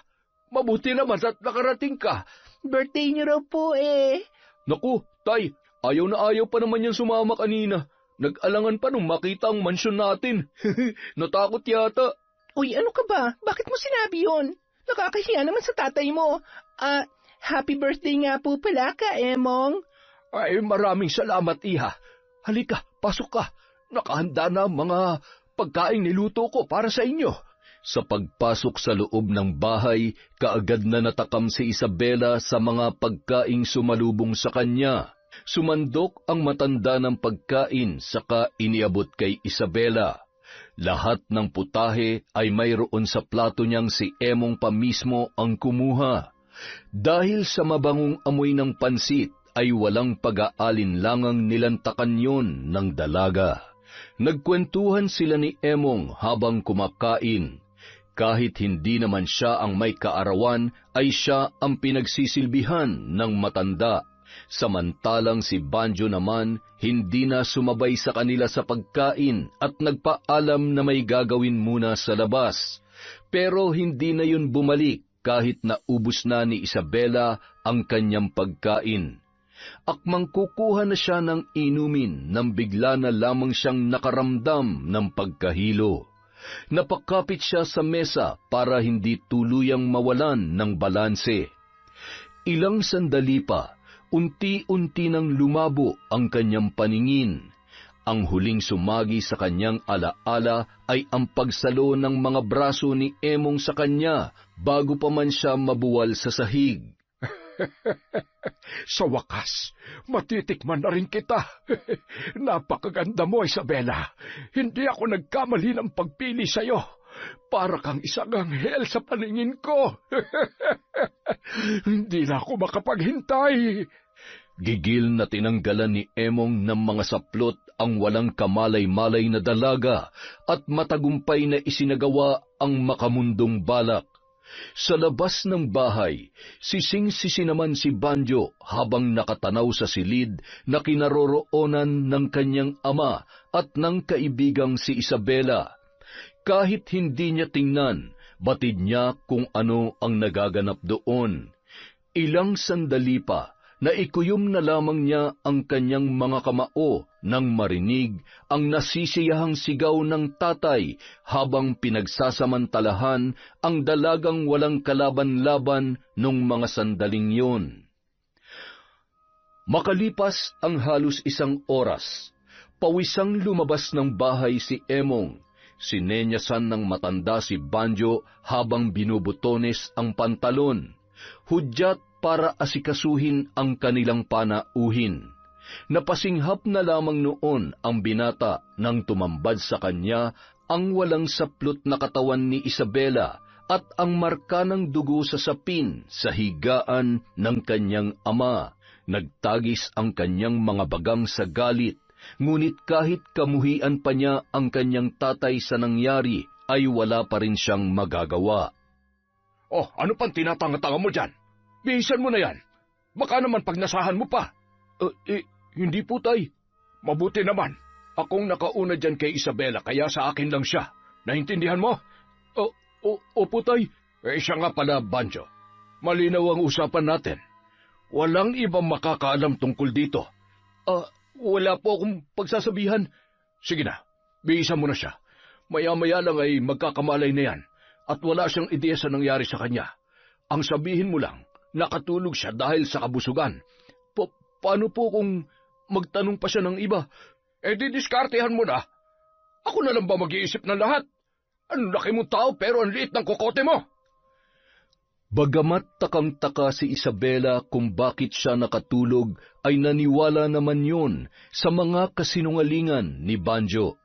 Mabuti naman at nakarating ka. Birthday niyo raw po eh. Naku, tay, ayaw na ayaw pa naman yan sumama kanina. Nag-alangan pa nung makita ang mansyon natin. Natakot yata. Uy, ano ka ba? Bakit mo sinabi yun? Nakakahiya naman sa tatay mo. Happy birthday nga po pala ka, Emong. Ay, maraming salamat, iha. Halika, pasok ka. Nakahanda na ang mga pagkaing niluto ko para sa inyo. Sa pagpasok sa loob ng bahay, kaagad na natakam si Isabela sa mga pagkaing sumalubong sa kanya. Sumandok ang matanda ng pagkain saka iniabot kay Isabela. Lahat ng putahe ay mayroon sa plato niyang si Emong pa mismo ang kumuha. Dahil sa mabangong amoy ng pansit ay walang pag-aalinlangang nilantakan yon ng dalaga. Nagkwentuhan sila ni Emong habang kumakain. Kahit hindi naman siya ang may kaarawan, ay siya ang pinagsisilbihan ng matanda. Samantalang si Banjo naman, hindi na sumabay sa kanila sa pagkain at nagpaalam na may gagawin muna sa labas. Pero hindi na yun bumalik kahit naubos na ni Isabela ang kanyang pagkain. Akmang kukuha na siya ng inumin nang bigla na lamang siyang nakaramdam ng pagkahilo. Napakapit siya sa mesa para hindi tuluyang mawalan ng balanse. Ilang sandali pa, unti-unti nang lumabo ang kanyang paningin. Ang huling sumagi sa kanyang alaala ay ang pagsalo ng mga braso ni Emong sa kanya bago pa man siya mabuwal sa sahig. Sa wakas, matitikman na rin kita. Napakaganda mo, Isabela. Hindi ako nagkamali ng pagpili sa'yo. Para kang isang anghel sa paningin ko. Hindi na ako makapaghintay. Gigil na tinanggalan ni Emong ng mga saplot ang walang kamalay-malay na dalaga at matagumpay na isinagawa ang makamundong balak. Sa labas ng bahay, sising-sisi naman si Banjo habang nakatanaw sa silid na kinaroroonan ng kanyang ama at ng kaibigang si Isabela. Kahit hindi niya tingnan, batid niya kung ano ang nagaganap doon. Ilang sandali pa, naikuyom na lamang niya ang kanyang mga kamao nang marinig ang nasisiyahang sigaw ng tatay habang pinagsasamantalahan ang dalagang walang kalaban-laban nung mga sandaling yun. Makalipas ang halos isang oras, pawisang lumabas ng bahay si Emong. Sinenyasan ng matanda si Banjo habang binubutones ang pantalon. Hudyat para asikasuhin ang kanilang panauhin. Napasinghap na lamang noon ang binata nang tumambad sa kanya ang walang saplot na katawan ni Isabela at ang marka ng dugo sa sapin sa higaan ng kanyang ama. Nagtagis ang kanyang mga bagang sa galit, ngunit kahit kamuhian pa niya ang kanyang tatay sa nangyari, ay wala pa rin siyang magagawa. Oh, ano pang tinatanga-tanga mo dyan? Bihisan mo na yan. Baka naman pagnasahan mo pa. Hindi po, tay. Mabuti naman. Akong nakauna dyan kay Isabela, kaya sa akin lang siya. Naintindihan mo? Opo, tay. Siya nga pala, Banjo. Malinaw ang usapan natin. Walang ibang makakaalam tungkol dito. Wala po akong pagsasabihan. Sige na, bihisan mo na siya. Maya-maya lang ay magkakamalay na yan at wala siyang ideya sa nangyari sa kanya. Ang sabihin mo lang, nakatulog siya dahil sa kabusugan. Paano po kung magtanong pa siya ng iba? Didiskartehan mo na. Ako na lang ba mag-iisip ng lahat? Ang laki mong tao pero ang liit ng kokote mo. Bagamat takang-taka si Isabela kung bakit siya nakatulog, ay naniwala naman yun sa mga kasinungalingan ni Banjo.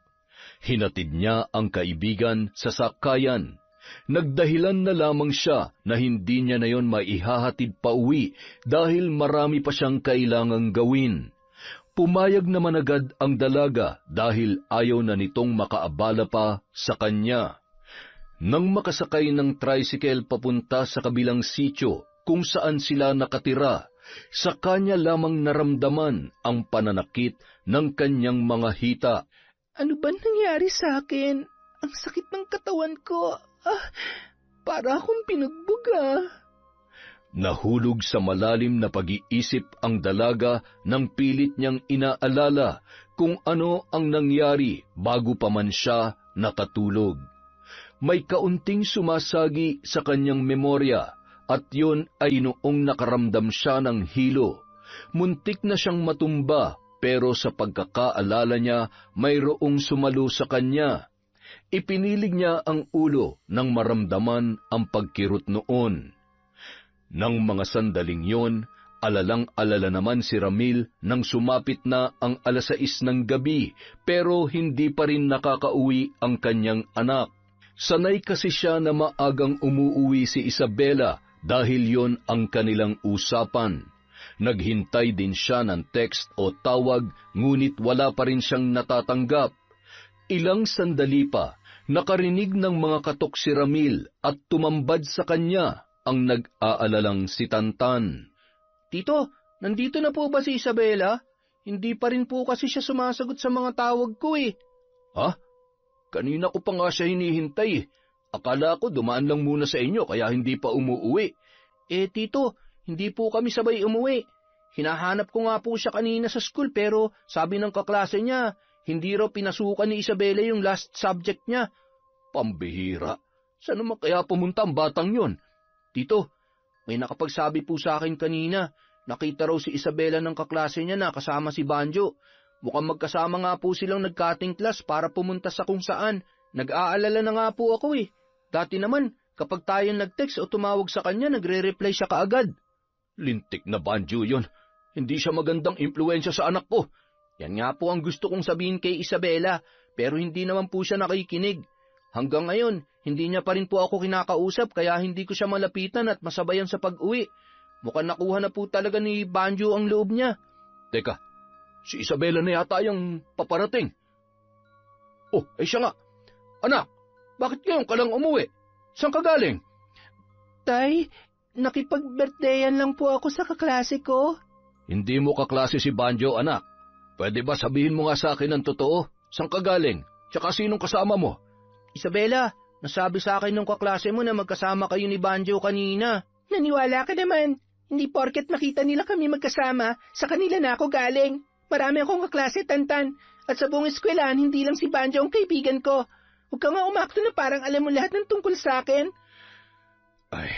Hinatid niya ang kaibigan sa sakayan. Nagdahilan na lamang siya na hindi niya na yon maihahatid pa uwi dahil marami pa siyang kailangang gawin. Pumayag naman agad ang dalaga dahil ayaw na nitong makaabala pa sa kanya. Nang makasakay ng tricycle papunta sa kabilang sitio kung saan sila nakatira, sa kanya lamang naramdaman ang pananakit ng kanyang mga hita. Ano ba nangyari sa akin? Ang sakit ng katawan ko. Para akong pinagbuga. Nahulog sa malalim na pag-iisip ang dalaga nang pilit niyang inaalala kung ano ang nangyari bago pa man siya nakatulog. May kaunting sumasagi sa kanyang memorya at yun ay noong nakaramdam siya ng hilo. Muntik na siyang matumba pero sa pagkakaalala niya mayroong sumalo sa kanya. Ipinilig niya ang ulo nang maramdaman ang pagkirot noon. Nang mga sandaling yon, alalang-alala naman si Ramil nang sumapit na ang 6:00 ng gabi pero hindi pa rin nakakauwi ang kanyang anak. Sanay kasi siya na maagang umuuwi si Isabela dahil yon ang kanilang usapan. Naghintay din siya ng text o tawag ngunit wala pa rin siyang natatanggap. Ilang sandali pa, nakarinig ng mga katok si Ramil at tumambad sa kanya ang nag-aalalang si Tantan. Tito, nandito na po ba si Isabela? Hindi pa rin po kasi siya sumasagot sa mga tawag ko eh. Ha? Kanina ko pa nga siya hinihintay. Akala ko dumaan lang muna sa inyo kaya hindi pa umuuwi. Tito, hindi po kami sabay umuwi. Hinahanap ko nga po siya kanina sa school pero sabi ng kaklase niya, hindi raw pinasukan ni Isabela yung last subject niya. Pambihira. Saan naman kaya pumunta ang batang yon? Tito, may nakapagsabi po sa akin kanina. Nakita raw si Isabela ng kaklase niya na kasama si Banjo. Mukhang magkasama nga po silang nag-cutting class para pumunta sa kung saan. Nag-aalala na nga po ako eh. Dati naman, kapag tayo nag-text o tumawag sa kanya, nagre-reply siya kaagad. Lintik na Banjo yon. Hindi siya magandang impluensya sa anak ko. Yan nga po ang gusto kong sabihin kay Isabela, pero hindi naman po siya nakikinig. Hanggang ngayon, hindi niya pa rin po ako kinakausap kaya hindi ko siya malapitan at masabayan sa pag-uwi. Mukhang nakuha na po talaga ni Banjo ang loob niya. Teka, si Isabela na yata yung paparating. Oh, ay siya nga. Anak, bakit ngayon ka lang umuwi? Saan ka galing? Tay, nakipag-birthdayan lang po ako sa kaklase ko. Hindi mo kaklase si Banjo, anak. Pwede ba sabihin mo nga sa akin ang totoo? Saan ka galing? Tsaka sinong kasama mo? Isabela, nasabi sa akin ng kaklase mo na magkasama kayo ni Banjo kanina. Naniwala ka naman. Hindi porket makita nila kami magkasama, sa kanila na ako galing. Marami akong kaklase, Tantan. At sa buong eskwelahan, hindi lang si Banjo ang kaibigan ko. Huwag ka nga umakto na parang alam mo lahat ng tungkol sa akin. Ay,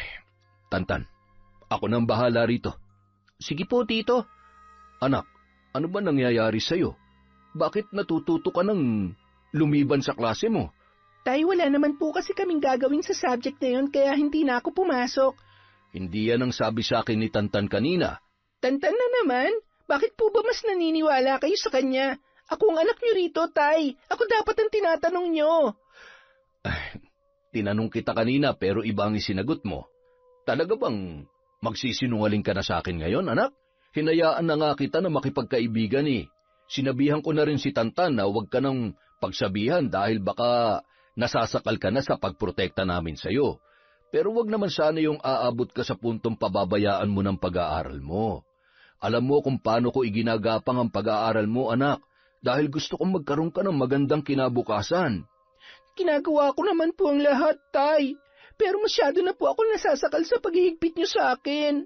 Tantan, ako nang bahala rito. Sige po, Tito. Anak, ano ba nangyayari sa'yo? Bakit natututo ka ng lumiban sa klase mo? Tay, wala naman po kasi kaming gagawin sa subject na yun, kaya hindi na ako pumasok. Hindi yan ang sabi sa akin ni Tantan kanina. Tantan na naman? Bakit po ba mas naniniwala kayo sa kanya? Ako ang anak niyo rito, Tay. Ako dapat ang tinatanong niyo. Ay, tinanong kita kanina pero iba ang isinagot mo. Talaga bang magsisinungaling ka na sa akin ngayon, anak? Hinayaan na nga kita na makipagkaibigan eh. Sinabihan ko na rin si Tantan na huwag ka nang pagsabihan dahil baka nasasakal ka na sa pagprotekta namin sa'yo. Pero wag naman sana yung aabot ka sa puntong pababayaan mo ng pag-aaral mo. Alam mo kung paano ko iginagapang ang pag-aaral mo, anak, dahil gusto kong magkaroon ka ng magandang kinabukasan. Ginagawa ko naman po ang lahat, Tay. Pero masyado na po ako nasasakal sa paghihigpit niyo sa akin.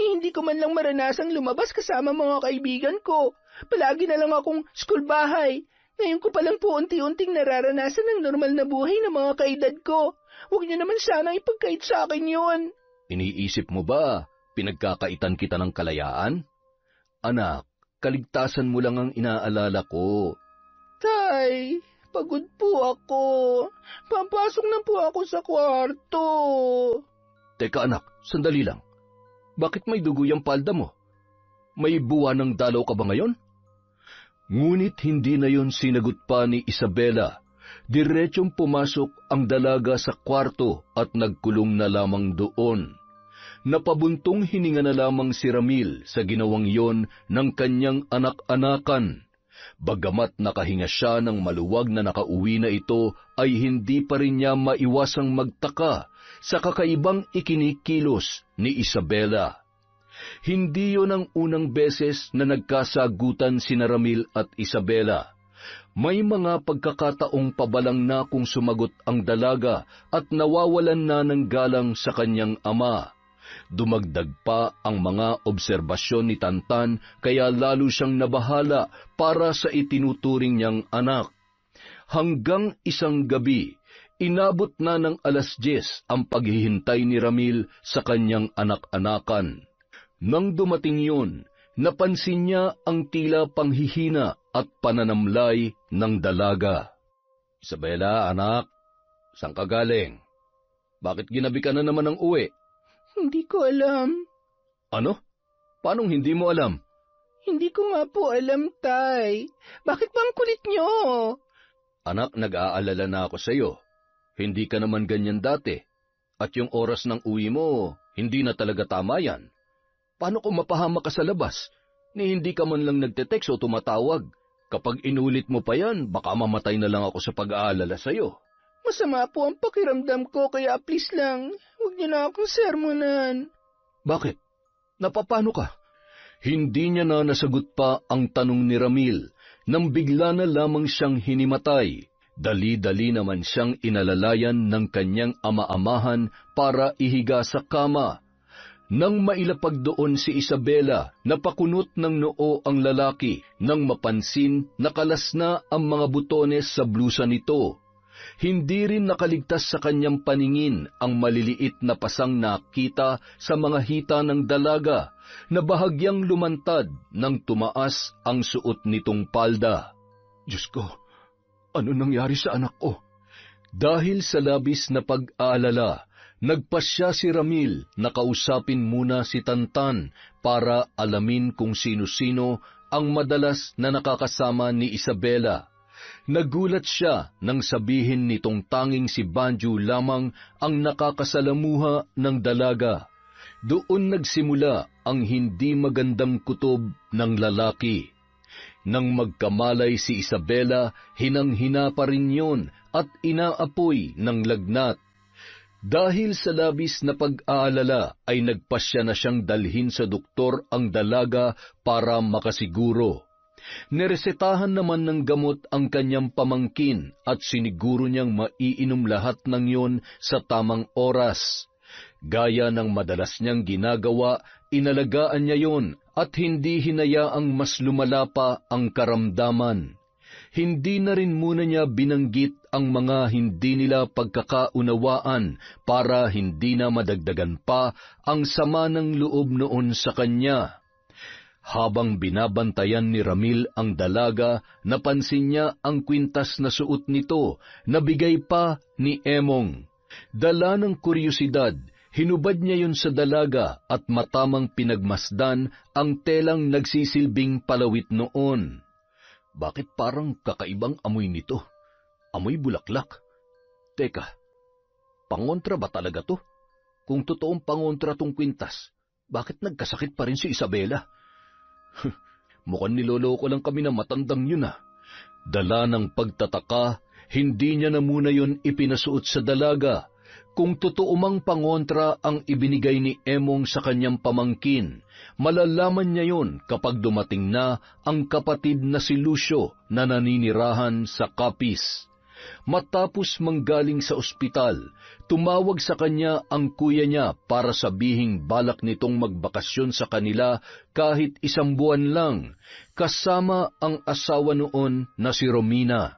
Hindi ko man lang maranasang lumabas kasama mga kaibigan ko. Palagi na lang akong school bahay. Ngayon ko palang po unti-unting nararanasan ang normal na buhay ng mga kaedad ko. Huwag niyo naman sana ipagkait sa akin yun. Iniisip mo ba, pinagkakaitan kita ng kalayaan? Anak, kaligtasan mo lang ang inaalala ko. Tay, pagod po ako. Papasok na po ako sa kwarto. Teka anak, sandali lang. Bakit may dugo yung palda mo? May buwan ng dalaw ka ba ngayon? Ngunit hindi na yon sinagot pa ni Isabela. Diretsyong pumasok ang dalaga sa kwarto at nagkulong na lamang doon. Napabuntong hininga na lamang si Ramil sa ginawang yon ng kanyang anak-anakan. Bagamat nakahinga siya ng maluwag na nakauwi na ito, ay hindi pa rin niya maiwasang magtaka sa kakaibang ikinikilos ni Isabela. Hindi yon ang unang beses na nagkasagutan sina Ramil at Isabela. May mga pagkakataong pabalang na kung sumagot ang dalaga at nawawalan na ng galang sa kanyang ama. Dumagdag pa ang mga obserbasyon ni Tantan kaya lalo siyang nabahala para sa itinuturing niyang anak. Hanggang isang gabi, inabot na ng 10:00 ang paghihintay ni Ramil sa kanyang anak-anakan. Nang dumating yun, napansin niya ang tila panghihina at pananamlay ng dalaga. Isabela, anak, saan ka galing? Bakit ginabi ka na naman ng uwi? Hindi ko alam. Ano? Paanong hindi mo alam? Hindi ko nga po alam, Tay. Bakit ba ang kulit niyo? Anak, nag-aalala na ako sa iyo. Hindi ka naman ganyan dati. At yung oras ng uwi mo, hindi na talaga tama yan. Paano kung mapahama ka sa labas? Ni hindi ka man lang nagte-text o tumatawag. Kapag inulit mo pa yan, baka mamatay na lang ako sa pag-aalala sa iyo. Masama po ang pakiramdam ko, kaya please lang, huwag niyo na akong sermonan. Bakit? Napapano ka? Hindi niya na nasagot pa ang tanong ni Ramil nang bigla na lamang siyang hinimatay. Dali-dali naman siyang inalalayan ng kanyang ama-amahan para ihiga sa kama. Nang mailapag doon si Isabela, napakunot ng noo ang lalaki nang mapansin na kalas na ang mga butones sa blusa nito. Hindi rin nakaligtas sa kanyang paningin ang maliliit na pasang nakita sa mga hita ng dalaga na bahagyang lumantad nang tumaas ang suot nitong palda. Diyos ko, ano nangyari sa anak ko? Dahil sa labis na pag-aalala, nagpasya si Ramil na kausapin muna si Tantan para alamin kung sino-sino ang madalas na nakakasama ni Isabela. Nagulat siya nang sabihin nitong tanging si Banjo lamang ang nakakasalamuha ng dalaga. Doon nagsimula ang hindi magandang kutob ng lalaki. Nang magkamalay si Isabela, hinang-hina pa rin yun at inaapoy ng lagnat. Dahil sa labis na pag-aalala ay nagpasya na siyang dalhin sa doktor ang dalaga para makasiguro. Niresetahan naman ng gamot ang kanyang pamangkin at siniguro niyang maiinom lahat ng yon sa tamang oras. Gaya ng madalas niyang ginagawa, inalagaan niya yon at hindi hinayaang mas lumala pa ang karamdaman. Hindi na rin muna niya binanggit ang mga hindi nila pagkakaunawaan para hindi na madagdagan pa ang sama ng loob noon sa kanya. Habang binabantayan ni Ramil ang dalaga, napansin niya ang kwintas na suot nito na bigay pa ni Emong. Dala ng kuryosidad, hinubad niya yun sa dalaga at matamang pinagmasdan ang telang nagsisilbing palawit noon. Bakit parang kakaibang amoy nito? Amoy bulaklak. Teka, pangontra ba talaga to? Kung totoong pangontra tong kwintas, bakit nagkasakit pa rin si Isabela? Mukhang niloloko lang kami na matandang yun ah. Dala ng pagtataka, hindi niya na muna yun ipinasuot sa dalaga. Kung totoo mang pangontra ang ibinigay ni Emong sa kanyang pamangkin, malalaman niya yun kapag dumating na ang kapatid na si Lucio na naninirahan sa Capiz. Matapos manggaling sa ospital, tumawag sa kanya ang kuya niya para sabihing balak nitong magbakasyon sa kanila kahit 1 buwan lang, kasama ang asawa noon na si Romina.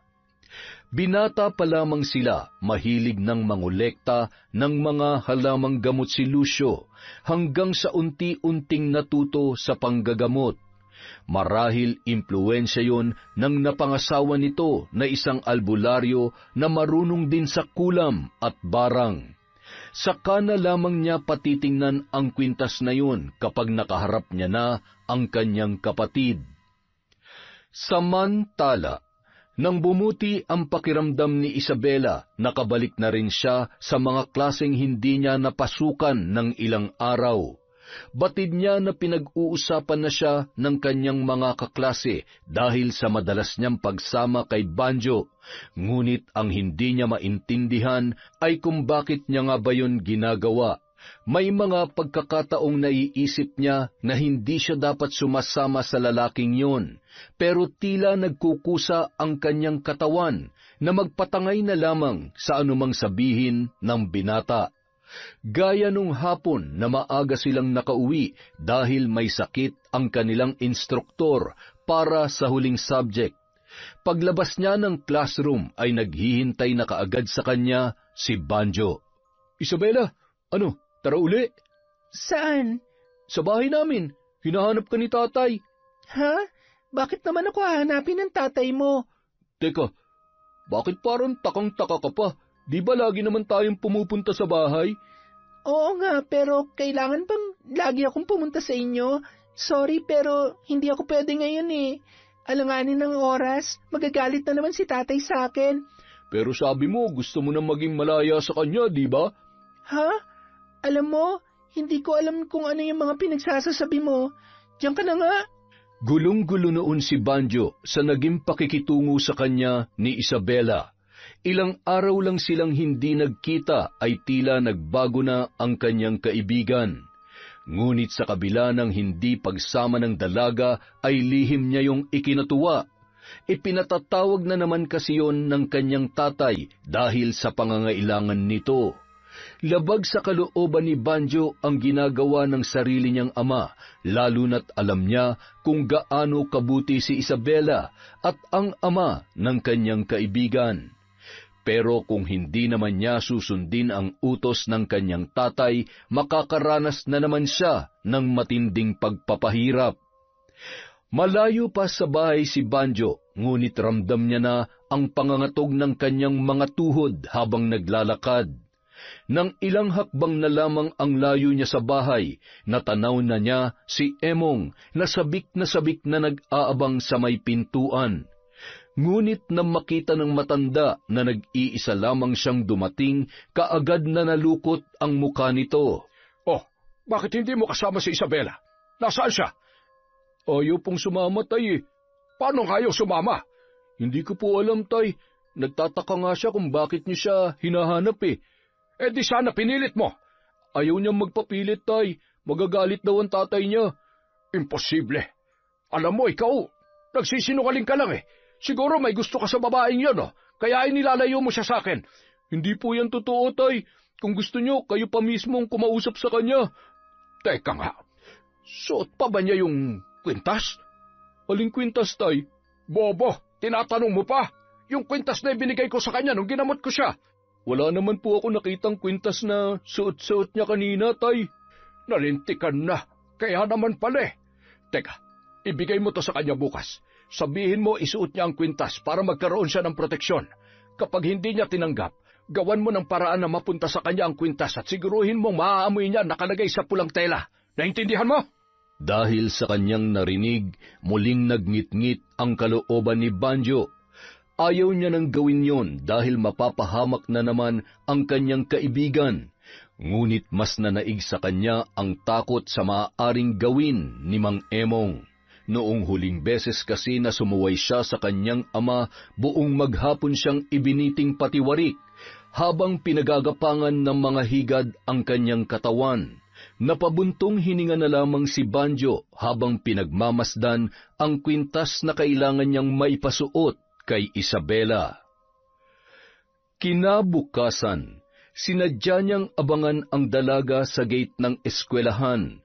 Binata pa lamang sila, mahilig ng mangolekta ng mga halamang gamot si Lucio, hanggang sa unti-unting natuto sa panggagamot. Marahil impluwensya yon ng napangasawa nito na isang albularyo na marunong din sa kulam at barang. Saka na lamang niya patitingnan ang kwintas na yun kapag nakaharap niya na ang kanyang kapatid. Samantala, nang bumuti ang pakiramdam ni Isabela, nakabalik na rin siya sa mga klaseng hindi niya napasukan ng ilang araw. Batid niya na pinag-uusapan na siya ng kanyang mga kaklase dahil sa madalas niyang pagsama kay Banjo, ngunit ang hindi niya maintindihan ay kung bakit niya nga ba yun ginagawa. May mga pagkakataong naiisip niya na hindi siya dapat sumasama sa lalaking yun, pero tila nagkukusa ang kanyang katawan na magpatangay na lamang sa anumang sabihin ng binata. Gaya nung hapon na maaga silang nakauwi dahil may sakit ang kanilang instruktor para sa huling subject. Paglabas niya ng classroom ay naghihintay na kaagad sa kanya si Banjo. Isabela, ano, tara uli? Saan? Sa bahay namin. Hinahanap ka ni tatay. Ha? Bakit naman ako hahanapin ng tatay mo? Teka, bakit parang takang-taka ka pa? Di ba lagi naman tayong pumupunta sa bahay? Oo nga, pero kailangan bang lagi akong pumunta sa inyo? Sorry, pero hindi ako pwede ngayon eh. Alanganin ng oras, magagalit na naman si tatay sa akin. Pero sabi mo, gusto mo na maging malaya sa kanya, di ba? Ha? Alam mo, hindi ko alam kung ano yung mga pinagsasasabi mo. Diyan ka na nga. Gulong-gulo noon si Banjo sa naging pakikitungo sa kanya ni Isabela. Ilang araw lang silang hindi nagkita ay tila nagbago na ang kanyang kaibigan. Ngunit sa kabila ng hindi pagsama ng dalaga ay lihim niya yung ikinatuwa. Ipinatatawag na naman kasi yon ng kanyang tatay dahil sa pangangailangan nito. Labag sa kalooban ni Banjo ang ginagawa ng sarili niyang ama, lalo na't alam niya kung gaano kabuti si Isabela at ang ama ng kanyang kaibigan. Pero kung hindi naman niya susundin ang utos ng kanyang tatay, makakaranas na naman siya ng matinding pagpapahirap. Malayo pa sa bahay si Banjo, ngunit ramdam niya na ang pangangatog ng kanyang mga tuhod habang naglalakad. Nang ilang hakbang na lamang ang layo niya sa bahay, natanaw na niya si Emong na sabik na nag-aabang sa may pintuan. Ngunit nang makita ng matanda na nag-iisa lamang siyang dumating, kaagad na nalukot ang mukha nito. Oh, bakit hindi mo kasama si Isabela? Nasaan siya? Ayaw pong sumama, tay. Paano kayo sumama? Hindi ko po alam, tay. Nagtataka nga siya kung bakit niyo siya hinahanap eh. Eh di sana pinilit mo. Ayaw niyang magpapilit, tay. Magagalit daw ang tatay niya. Imposible. Alam mo, ikaw, nagsisinungaling ka lang eh. Siguro may gusto ka sa babaeng yun, oh. Kaya inilalayo mo siya sa akin. Hindi po yan totoo, tay. Kung gusto niyo, kayo pa mismo ang kumausap sa kanya. Teka nga, suot pa ba niya yung kwintas? Aling kwintas, tay? Bobo, tinatanong mo pa? Yung kwintas na ibinigay ko sa kanya nung ginamot ko siya. Wala naman po ako nakitang kwintas na suot-suot niya kanina, tay. Nalintikan na, kaya naman pala eh. Teka, ibigay mo to sa kanya bukas. Sabihin mo isuot niya ang kwintas para magkaroon siya ng proteksyon. Kapag hindi niya tinanggap, gawan mo ng paraan na mapunta sa kanya ang kwintas at siguruhin mong maaamoy niya nakalagay sa pulang tela. Naintindihan mo? Dahil sa kanyang narinig, muling nagngit-ngit ang kalooban ni Banjo. Ayaw niya nang gawin yon dahil mapapahamak na naman ang kanyang kaibigan. Ngunit mas nanaig sa kanya ang takot sa maaaring gawin ni Mang Emong. Noong huling beses kasi na sumuway siya sa kanyang ama, buong maghapon siyang ibiniting patiwarik, habang pinagagapangan ng mga higad ang kanyang katawan. Napabuntong hininga na lamang si Banjo habang pinagmamasdan ang kwintas na kailangan niyang maipasuot kay Isabela. Kinabukasan, sinadya niyang abangan ang dalaga sa gate ng eskwelahan.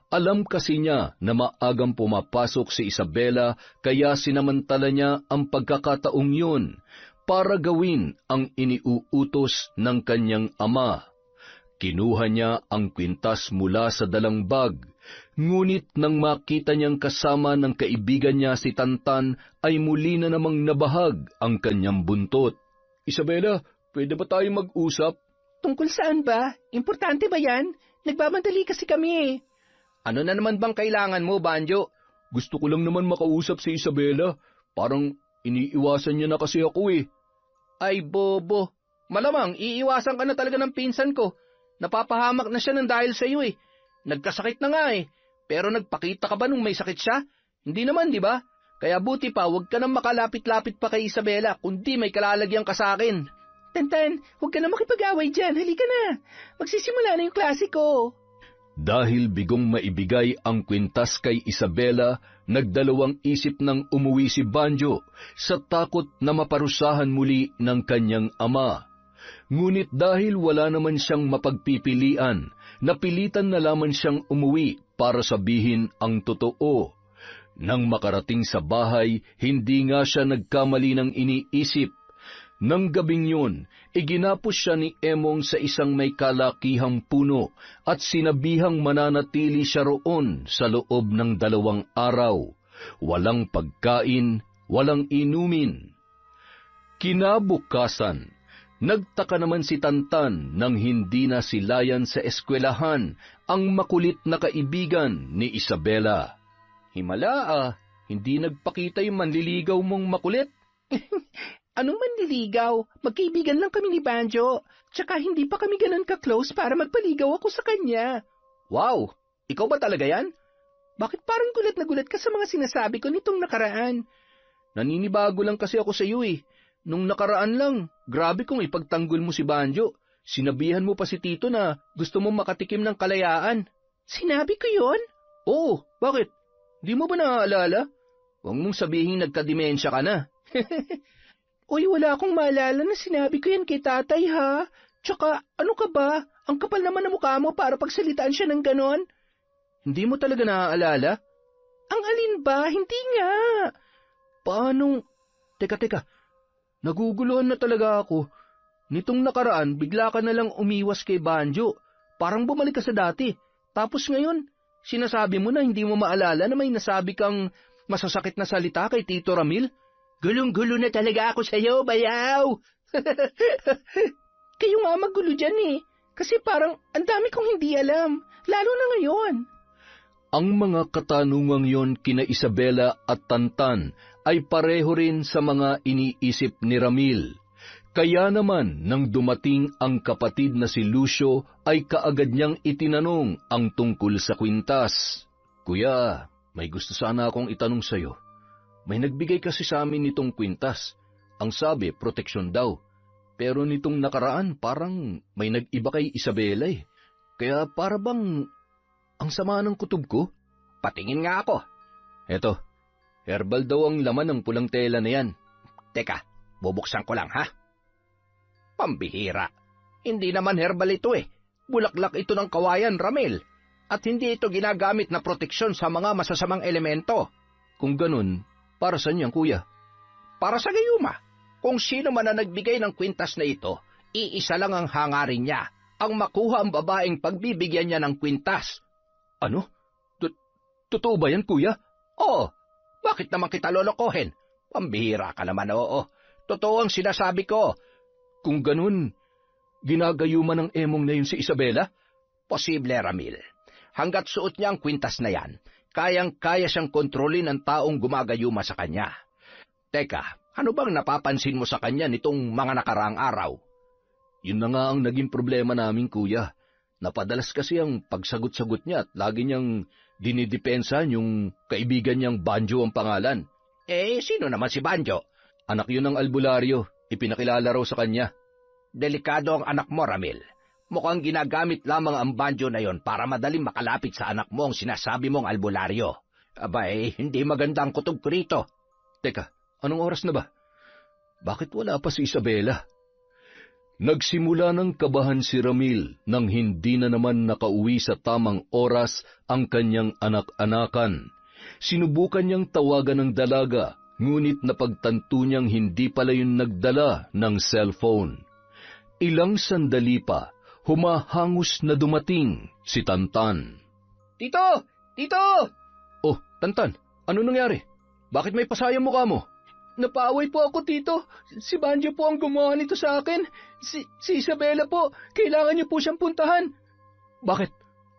Alam kasi niya na maagang pumapasok si Isabela, kaya sinamantala niya ang pagkakataong yun para gawin ang iniuutos ng kanyang ama. Kinuha niya ang kwintas mula sa dalang bag, ngunit nang makita niyang kasama ng kaibigan niya si Tantan, ay muli na namang nabahag ang kanyang buntot. Isabela, pwede ba tayo mag-usap? Tungkol saan ba? Importante ba yan? Nagmamadali kasi kami eh. Ano na naman bang kailangan mo, Banjo? Gusto ko lang naman makausap si Isabela. Parang iniiwasan niya na kasi ako eh. Ay, bobo. Malamang, iiwasan ka na talaga ng pinsan ko. Napapahamak na siya ng dahil sa iyo eh. Nagkasakit na nga eh. Pero nagpakita ka ba nung may sakit siya? Hindi naman, di ba? Kaya buti pa, huwag ka nang makalapit-lapit pa kay Isabela, kundi may kalalagyan ka sa akin. Tantan, huwag ka na makipag-away dyan. Halika na. Magsisimula na yung klase ko. Dahil bigong maibigay ang kwintas kay Isabela, nagdalawang isip nang umuwi si Banjo sa takot na maparusahan muli ng kanyang ama. Ngunit dahil wala naman siyang mapagpipilian, napilitan na lamang siyang umuwi para sabihin ang totoo. Nang makarating sa bahay, hindi nga siya nagkamali ng iniisip. Nang gabing yun, iginapos siya ni Emong sa isang may kalakihang puno at sinabihang mananatili siya roon sa loob ng 2 araw. Walang pagkain, walang inumin. Kinabukasan, nagtaka naman si Tantan nang hindi na silayan sa eskwelahan ang makulit na kaibigan ni Isabela. Himala hindi nagpakita yung manliligaw mong makulit. Anong manliligaw? Magkaibigan lang kami ni Banjo. Tsaka hindi pa kami ganun ka-close para magpaligaw ako sa kanya. Wow! Ikaw ba talaga yan? Bakit parang gulat na gulat ka sa mga sinasabi ko nitong nakaraan? Naninibago lang kasi ako sa iyo eh. Nung nakaraan lang, grabe kung ipagtanggol mo si Banjo. Sinabihan mo pa si Tito na gusto mong makatikim ng kalayaan. Sinabi ko yun? Oo, bakit? Di mo ba naaalala? Huwag mong sabihin nagka-demensya ka na. Uy, wala akong maalala na sinabi ko yan kay tatay ha. Tsaka, ano ka ba? Ang kapal naman ng mukha mo para pagsalitaan siya ng ganon. Hindi mo talaga naaalala? Ang alin ba? Hindi nga. Paano? Teka. Naguguluhan na talaga ako. Nitong nakaraan, bigla ka na lang umiwas kay Banjo. Parang bumalik ka sa dati. Tapos ngayon, sinasabi mo na hindi mo maalala na may nasabi kang masasakit na salita kay Tito Ramil? Gulong-gulo na talaga ako sa'yo, bayaw! Kayo nga magulo dyan eh. Kasi parang ang dami kong hindi alam. Lalo na ngayon. Ang mga katanungang yon kina Isabela at Tantan ay pareho rin sa mga iniisip ni Ramil. Kaya naman nang dumating ang kapatid na si Lucio ay kaagad niyang itinanong ang tungkol sa kwintas. Kuya, may gusto sana akong itanong sa'yo. May nagbigay kasi sa amin nitong kwintas. Ang sabi, proteksyon daw. Pero nitong nakaraan parang may nag-iba kay Isabela eh. Kaya para bang ang sama ng kutob ko? Patingin nga ako. Eto, herbal daw ang laman ng pulang tela na yan. Teka, bubuksan ko lang ha. Pambihira. Hindi naman herbal ito eh. Bulaklak ito ng kawayan, Ramil. At hindi ito ginagamit na proteksyon sa mga masasamang elemento. Kung ganun, para saan yan, kuya? Para sa gayuma. Kung sino man na nagbigay ng kwintas na ito, iisa lang ang hangarin niya, ang makuha ang babaeng pagbibigyan niya ng kwintas. Ano? Totoo ba yan, kuya? Oo. Bakit naman kita lolokohin? Pambihira ka naman, oo. Totoo ang sinasabi ko. Kung ganun, ginagayuman ng emong na yun si Isabela? Posible, Ramil. Hanggat suot niya ang kwintas na yan, kayang-kaya siyang kontrolin ang taong gumagayuma sa kanya. Teka, ano bang napapansin mo sa kanya nitong mga nakaraang araw? Yun na nga ang naging problema namin, kuya. Napadalas kasi ang pagsagot-sagot niya at lagi niyang dinidepensahan yung kaibigan niyang Banjo ang pangalan. Eh, sino naman si Banjo? Anak yun ng albularyo. Ipinakilala raw sa kanya. Delikado ang anak mo, Ramil. Mukhang ginagamit lamang ang Banjo na yon para madaling makalapit sa anak mo ang sinasabi mong albularyo. Abay, hindi maganda ang kutob ko rito. Teka, anong oras na ba? Bakit wala pa si Isabela? Nagsimula ng kabahan si Ramil nang hindi na naman nakauwi sa tamang oras ang kanyang anak-anakan. Sinubukan niyang tawagan ng dalaga, ngunit napagtanto niyang hindi pala yun nagdala ng cellphone. Ilang sandali pa, humahangos na dumating si Tantan. Tito! Tito! Oh, Tantan, ano nangyari? Bakit may pasayang mukha mo? Napaaway po ako, Tito. Si Banjo po ang gumawa nito sa akin. Si Isabela po, kailangan niyo po siyang puntahan. Bakit?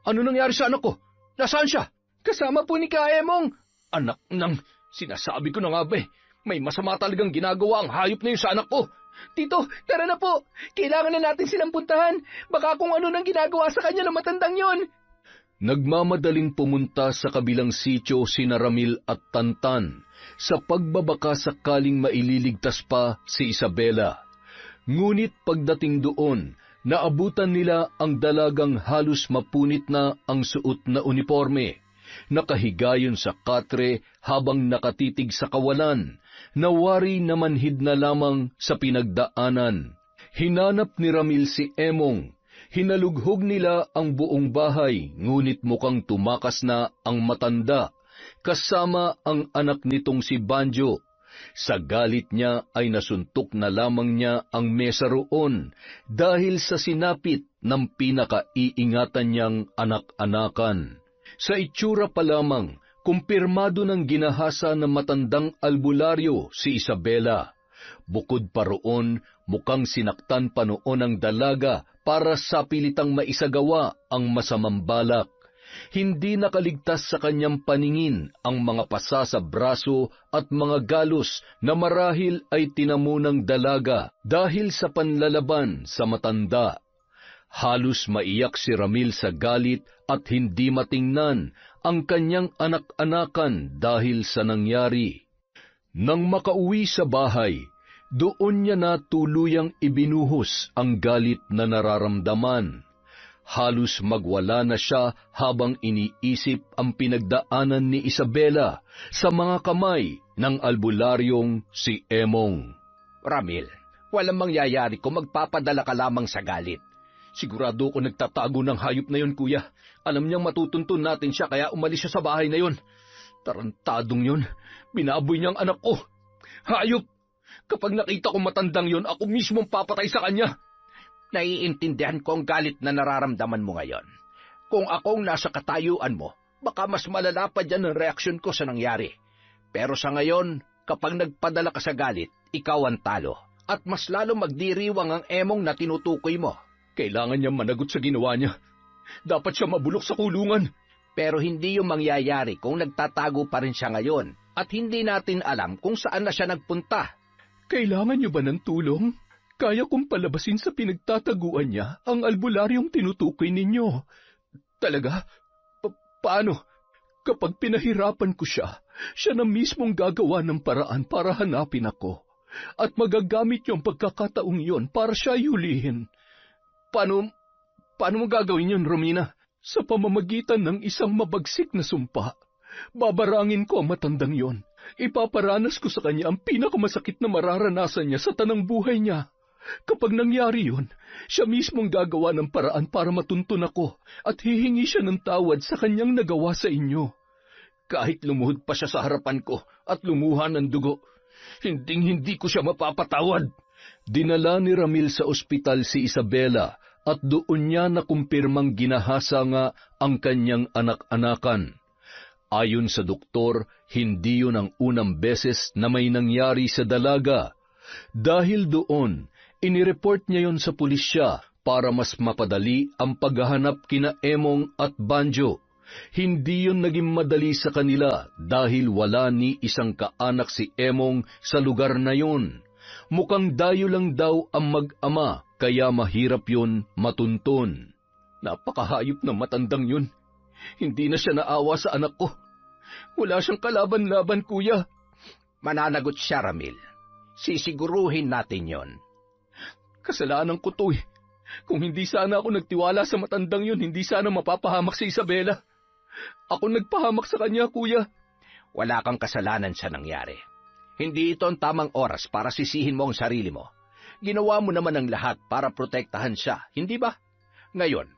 Ano nangyari sa anak ko? Nasaan siya? Kasama po ni Kaemong. Anak nang, sinasabi ko na nga ba eh. May masama talagang ginagawa ang hayop na yun sa anak ko. Tito, tara na po. Kailangan na natin silang puntahan. Baka kung ano nang ginagawa sa kanya ng matandang yon. Nagmamadaling pumunta sa kabilang sityo sina Ramil at Tantan sa pagbabaka sakaling maililigtas pa si Isabela. Ngunit pagdating doon, naabutan nila ang dalagang halos mapunit na ang suot na uniforme. Nakahigayon sa katre habang nakatitig sa kawalan, nawari na manhid na lamang sa pinagdaanan. Hinanap ni Ramil si Emong. Hinalughog nila ang buong bahay, ngunit mukhang tumakas na ang matanda, kasama ang anak nitong si Banjo. Sa galit niya ay nasuntok na lamang niya ang mesa roon dahil sa sinapit ng pinakaiingatan niyang anak-anakan. Sa itsura pa lamang, kumpirmado ng ginahasa ng matandang albularyo si Isabela. Bukod pa roon, mukhang sinaktan pa noon ang dalaga para sa pilitang maisagawa ang masamang balak. Hindi nakaligtas sa kanyang paningin ang mga pasa sa braso at mga galos na marahil ay tinamunang dalaga dahil sa panlalaban sa matanda. Halos maiyak si Ramil sa galit at hindi matingnan ang kanyang anak-anakan dahil sa nangyari. Nang makauwi sa bahay, doon niya na tuluyang ibinuhos ang galit na nararamdaman. Halos magwala na siya habang iniisip ang pinagdaanan ni Isabela sa mga kamay ng albularyong si Emong. Ramil, walang mangyayari kung magpapadala ka lamang sa galit. Sigurado ko nagtatago ng hayop na yon, kuya. Alam niyang matutuntun natin siya kaya umalis siya sa bahay na yon. Tarantadong yon. Binaboy niyang anak ko. Hayop! Kapag nakita ko matandang yon, ako mismong papatay sa kanya. Naiintindihan ko ang galit na nararamdaman mo ngayon. Kung akong nasa katayuan mo, baka mas malala pa dyan ang reaksyon ko sa nangyari. Pero sa ngayon, kapag nagpadala ka sa galit, ikaw ang talo. At mas lalo magdiriwang ang emong na tinutukoy mo. Kailangan niya managot sa ginawa niya. Dapat siya mabulok sa kulungan. Pero hindi yung mangyayari kung nagtatago pa rin siya ngayon at hindi natin alam kung saan na siya nagpunta. Kailangan niyo ba ng tulong? Kaya kong palabasin sa pinagtataguan niya ang albularyong tinutukoy ninyo. Talaga? Paano? Kapag pinahirapan ko siya, siya na mismong gagawa ng paraan para hanapin ako. At magagamit yung pagkakataong yon para siya yulihin. Paano mo gagawin yun, Romina? Sa pamamagitan ng isang mabagsik na sumpa, babarangin ko ang matandang yon. Ipaparanas ko sa kanya ang pinakamasakit na mararanasan niya sa tanang buhay niya. Kapag nangyari yun, siya mismong gagawa ng paraan para matuntun ako at hihingi siya ng tawad sa kanyang nagawa sa inyo. Kahit lumuhod pa siya sa harapan ko at lumuha ng dugo, hindi ko siya mapapatawad. Dinala ni Ramil sa ospital si Isabela at doon niya nakumpirmang ginahasa nga ang kanyang anak-anakan. Ayon sa doktor, hindi yun ang unang beses na may nangyari sa dalaga. Dahil doon, inireport niya yon sa pulisya para mas mapadali ang paghahanap kina Emong at Banjo. Hindi yun naging madali sa kanila dahil wala ni isang kaanak si Emong sa lugar na yun. Mukhang dayo lang daw ang mag-ama, kaya mahirap yun matuntun. Napakahayop na matandang yun. Hindi na siya naawa sa anak ko. Wala siyang kalaban-laban, kuya. Mananagot siya, Ramil. Sisiguruhin natin yon. Kasalanan ko to eh. Kung hindi sana ako nagtiwala sa matandang yun, hindi sana mapapahamak si Isabela. Ako nagpahamak sa kanya, kuya. Wala kang kasalanan sa nangyari. Hindi ito ang tamang oras para sisihin mo ang sarili mo. Ginawa mo naman ang lahat para protektahan siya, hindi ba? Ngayon,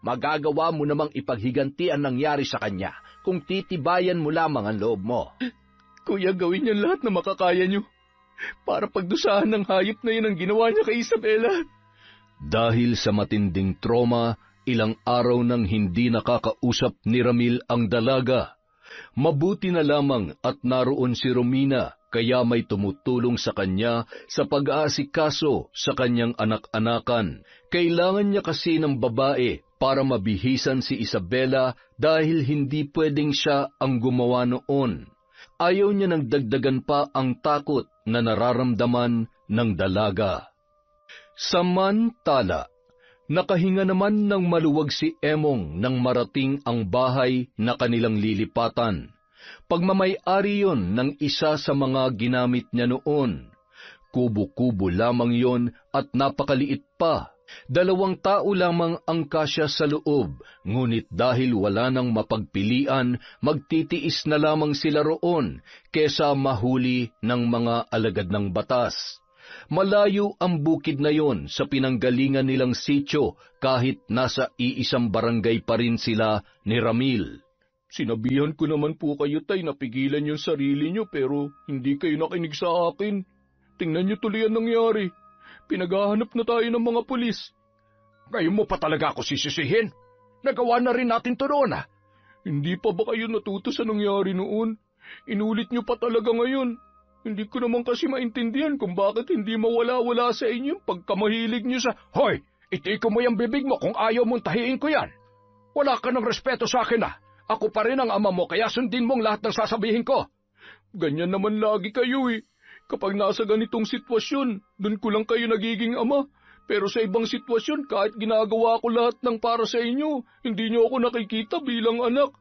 magagawa mo namang ipaghiganti ang nangyari sa kanya kung titibayan mo lamang ang loob mo. Kuya, gawin niyo lahat na makakaya niyo para pagdusahan ng hayop na yun ang ginawa niya kay Isabela. Dahil sa matinding trauma, ilang araw nang hindi nakakausap ni Ramil ang dalaga. Mabuti na lamang at naroon si Romina, kaya may tumutulong sa kanya sa pag-aasikaso sa kanyang anak-anakan. Kailangan niya kasi ng babae para mabihisan si Isabela dahil hindi pwedeng siya ang gumawa noon. Ayaw niya nang dagdagan pa ang takot na nararamdaman ng dalaga. Samantala, nakahinga naman ng maluwag si Emong nang marating ang bahay na kanilang lilipatan. Pagmamay-ari yon ng isa sa mga ginamit niya noon. Kubo-kubo lamang yon at napakaliit pa. 2 tao lamang ang kasya sa loob, ngunit dahil wala nang mapagpilian, magtitiis na lamang sila roon kesa mahuli ng mga alagad ng batas. Malayo ang bukid na yon sa pinanggalingan nilang sityo kahit nasa iisang barangay pa rin sila ni Ramil. Sinabihan ko naman po kayo, tay, na pigilan yung sarili nyo pero hindi kayo nakinig sa akin. Tingnan nyo tuloy ang nangyari. Pinaghahanap na tayo ng mga pulis. Ngayon mo pa talaga ako sisisihin? Nagawa na rin natin to noon, ah. Hindi pa ba kayo natuto sa nangyari noon? Inulit nyo pa talaga ngayon. Hindi ko naman kasi maintindihan kung bakit hindi mawala-wala sa inyo yung pagkamahilig nyo sa... Hoy! Itiko mo yung bibig mo kung ayaw mong tahiin ko yan. Wala ka ng respeto sa akin, ah. Ako pa rin ang ama mo kaya sundin mong lahat ng sasabihin ko. Ganyan naman lagi kayo eh. Kapag nasa ganitong sitwasyon, dun ko lang kayo nagiging ama. Pero sa ibang sitwasyon, kahit ginagawa ko lahat ng para sa inyo, hindi nyo ako nakikita bilang anak.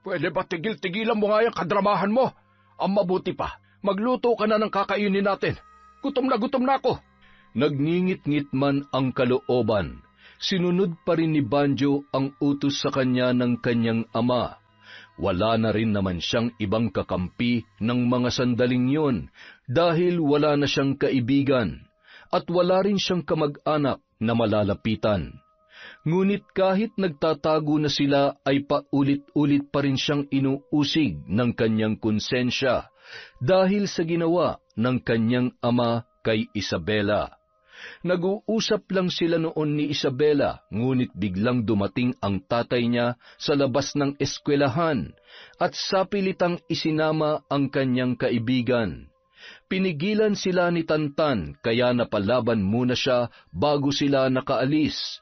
Pwede ba tigil-tigilan mo nga yung kadramahan mo? Ang mabuti pa, magluto ka na ng kakainin natin. Gutom na ako. Nagngingit-ngit man ang kalooban, sinunod pa rin ni Banjo ang utos sa kanya ng kanyang ama. Wala na rin naman siyang ibang kakampi ng mga sandaling yon dahil wala na siyang kaibigan at wala rin siyang kamag-anak na malalapitan. Ngunit kahit nagtatago na sila ay paulit-ulit pa rin siyang inuusig ng kanyang konsensya dahil sa ginawa ng kanyang ama kay Isabela. Nag-uusap lang sila noon ni Isabela, ngunit biglang dumating ang tatay niya sa labas ng eskwelahan at sapilitang isinama ang kanyang kaibigan. Pinigilan sila ni Tantan kaya napalaban muna siya bago sila nakaalis.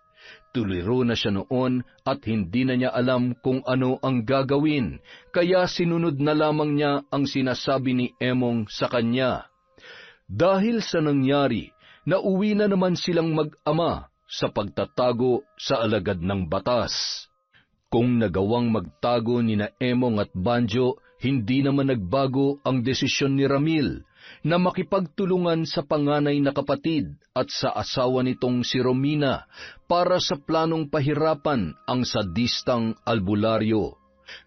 Tuliro na siya noon at hindi na niya alam kung ano ang gagawin, kaya sinunod na lamang niya ang sinasabi ni Emong sa kanya. Dahil sa nangyari, nauwi na naman silang mag-ama sa pagtatago sa alagad ng batas. Kung nagawang magtago ni na Emong at Banjo, hindi naman nagbago ang desisyon ni Ramil na makipagtulungan sa panganay na kapatid at sa asawa nitong si Romina para sa planong pahirapan ang sadistang albularyo.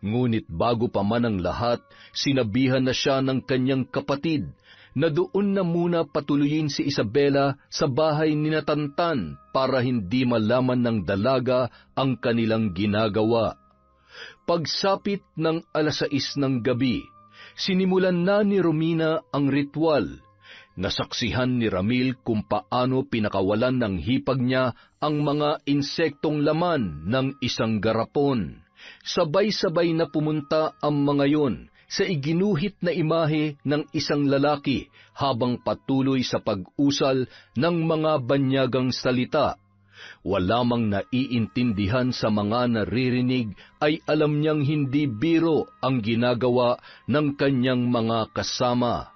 Ngunit bago pa man ang lahat, sinabihan na siya ng kanyang kapatid na doon na muna patuloyin si Isabela sa bahay ni Tantan para hindi malaman ng dalaga ang kanilang ginagawa. Pagsapit ng 6:00 ng gabi, sinimulan na ni Romina ang ritual. Nasaksihan ni Ramil kung paano pinakawalan ng hipag niya ang mga insektong laman ng isang garapon. Sabay-sabay na pumunta ang mga yon sa iginuhit na imahe ng isang lalaki habang patuloy sa pag-usal ng mga banyagang salita. Wala mang naiintindihan sa mga naririnig ay alam niyang hindi biro ang ginagawa ng kanyang mga kasama.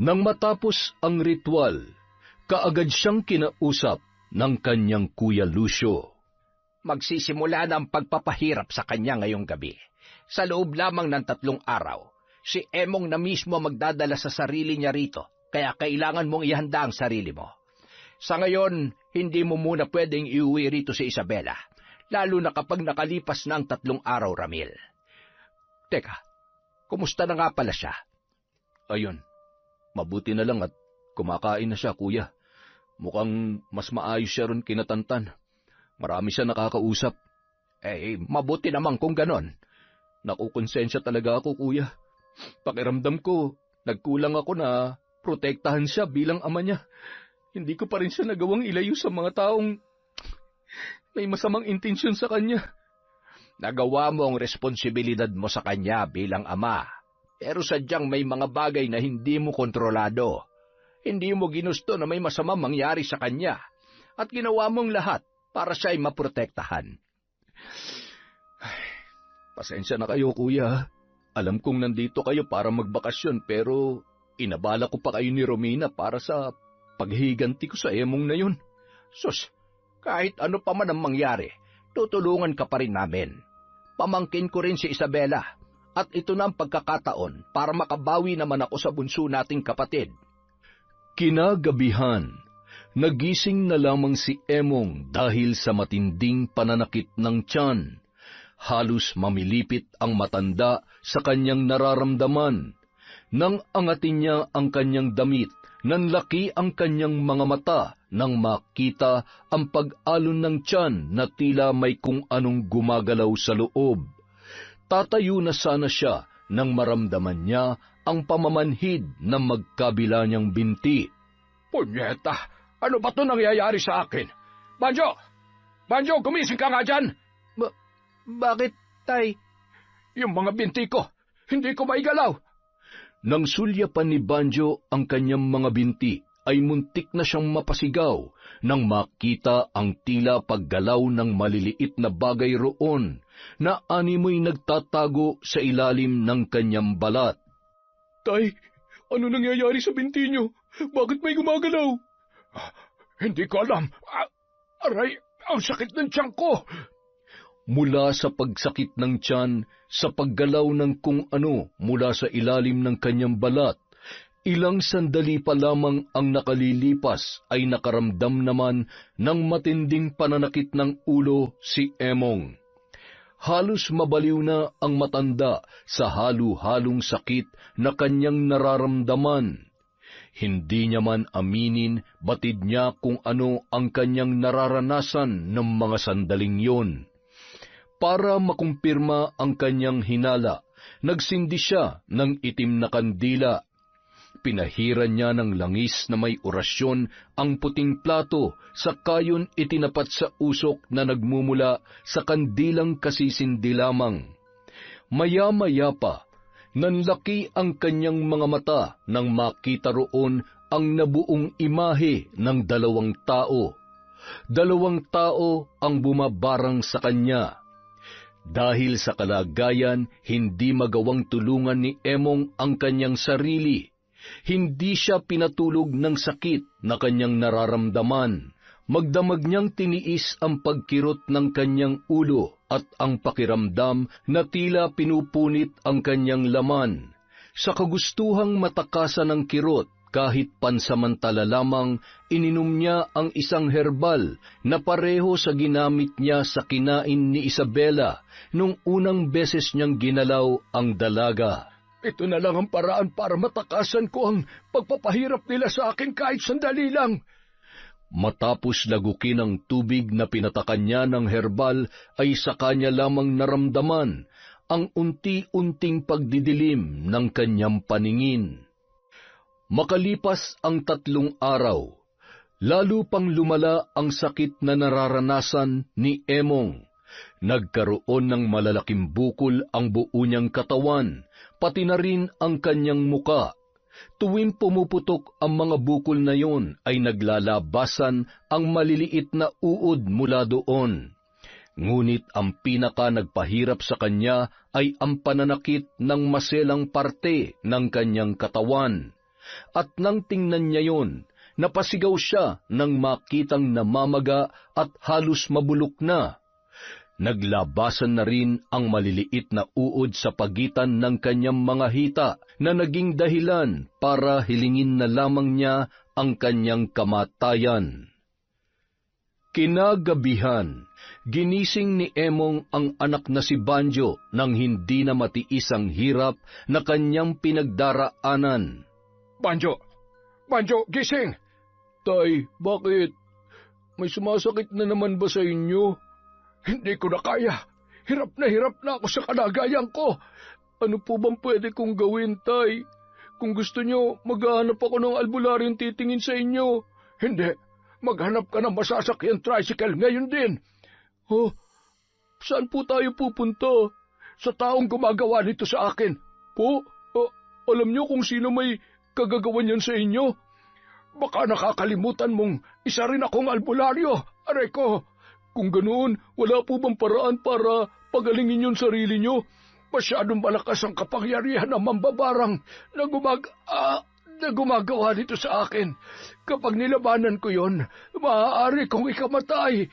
Nang matapos ang ritual, kaagad siyang kinausap ng kanyang Kuya Lucio. Magsisimula na ang pagpapahirap sa kanya ngayong gabi. Sa loob lamang ng 3 araw, si Emong na mismo magdadala sa sarili niya rito, kaya kailangan mong ihanda ang sarili mo. Sa ngayon, hindi mo muna pwedeng iuwi rito si Isabela, lalo na kapag nakalipas na ang 3 araw, Ramil. Teka, kumusta na nga pala siya? Ayun, mabuti na lang at kumakain na siya, kuya. Mukhang mas maayos siya ron kinatantan. Marami siya nakakausap. Mabuti naman kung ganon. Nakukonsensya talaga ako, kuya. Pakiramdam ko, nagkulang ako na protektahan siya bilang ama niya. Hindi ko pa rin siya nagawang ilayo sa mga taong may masamang intensyon sa kanya. Nagawa mo ang responsibilidad mo sa kanya bilang ama, pero sadyang may mga bagay na hindi mo kontrolado. Hindi mo ginusto na may masamang mangyari sa kanya, at ginawa mong lahat para siya'y maprotektahan. Pasensya na kayo, kuya. Alam kong nandito kayo para magbakasyon, pero inabala ko pa kayo ni Romina para sa paghiganti ko sa Emong na yun. Sus, kahit ano pa man ang mangyari, tutulungan ka pa rin namin. Pamangkin ko rin si Isabela, at ito na ang pagkakataon para makabawi naman ako sa bunso nating kapatid. Kinagabihan, nagising na lamang si Emong dahil sa matinding pananakit ng tiyan. Halos mamilipit ang matanda sa kanyang nararamdaman. Nang angatin niya ang kanyang damit, nanlaki ang kanyang mga mata nang makita ang pag-alon ng tiyan na tila may kung anong gumagalaw sa loob. Tatayo na sana siya nang maramdaman niya ang pamamanhid ng magkabila niyang binti. Punyeta! Ano ba ito nangyayari sa akin? Banjo! Banjo, gumising ka nga dyan! Bakit, tay? Yung mga binti ko, hindi ko maigalaw. Nang sulyapan ni Banjo ang kanyang mga binti, ay muntik na siyang mapasigaw nang makita ang tila paggalaw ng maliliit na bagay roon na animoy nagtatago sa ilalim ng kanyang balat. Tay, ano nangyayari sa binti niyo? Bakit may gumagalaw? Hindi ko alam. Aray, ang sakit ng tiyan ko. Mula sa pagsakit ng tiyan, sa paggalaw ng kung ano mula sa ilalim ng kanyang balat, ilang sandali pa lamang ang nakalilipas ay nakaramdam naman ng matinding pananakit ng ulo si Emong. Halos mabaliw na ang matanda sa halo-halong sakit na kanyang nararamdaman. Hindi niya man aminin, batid niya kung ano ang kanyang nararanasan ng mga sandaling yon. Para makumpirma ang kanyang hinala, Nagsindi siya ng itim na kandila. Pinahiran niya ng langis na may orasyon ang puting plato, sakayon itinapat sa usok na nagmumula sa kandilang kasisindi lamang. Maya-maya pa, nanlaki ang kanyang mga mata nang makita roon ang nabuong imahe ng 2 tao. 2 tao ang bumabarang sa kanya. Dahil sa kalagayan, hindi magawang tulungan ni Emong ang kanyang sarili. Hindi siya pinatulog ng sakit na kanyang nararamdaman. Magdamag niyang tiniis ang pagkirot ng kanyang ulo at ang pakiramdam na tila pinupunit ang kanyang laman. Sa kagustuhang matakasan ng kirot, kahit pansamantala lamang, ininom niya ang isang herbal na pareho sa ginamit niya sa kinain ni Isabela nung unang beses niyang ginalaw ang dalaga. Ito na lang ang paraan para matakasan ko ang pagpapahirap nila sa akin kahit sandali lang. Matapos lagukin ang tubig na pinatakan niya ng herbal, ay sa kanya lamang naramdaman ang unti-unting pagdidilim ng kanyang paningin. Makalipas ang 3 araw, lalo pang lumala ang sakit na nararanasan ni Emong. Nagkaroon ng malalaking bukol ang buo niyang katawan, pati na rin ang kanyang muka. Tuwing pumuputok ang mga bukol na yon ay naglalabasan ang maliliit na uod mula doon. Ngunit ang pinaka nagpahirap sa kanya ay ang pananakit ng maselang parte ng kanyang katawan. At nang tingnan niya yon, napasigaw siya nang makitang namamaga at halos mabulok na. Naglabasan na rin ang maliliit na uod sa pagitan ng kanyang mga hita na naging dahilan para hilingin na lamang niya ang kanyang kamatayan. Kinagabihan, ginising ni Emong ang anak na si Banjo nang hindi na matiis ang hirap na kanyang pinagdaraanan. Banjo! Banjo, gising! Tay, bakit? May sumasakit na naman ba sa inyo? Hindi ko na kaya. Hirap na ako sa kalagayan ko. Ano po bang pwede kong gawin, Tay? Kung gusto nyo, maghahanap ako ng albularyong titingin sa inyo. Hindi. Maghanap ka ng masasakyan tricycle ngayon din. Oh, saan po tayo pupunta? Sa taong gumagawa nito sa akin. Po? Alam nyo kung sino may kagagawan yan sa inyo? Baka nakakalimutan mong isa rin akong albularyo. Aray ko! Kung ganoon, wala po bang paraan para pagalingin yung sarili nyo? Masyadong malakas ang kapangyarihan ng mambabarang na gumagawa nito sa akin. Kapag nilabanan ko yon, maaari kong ikamatay.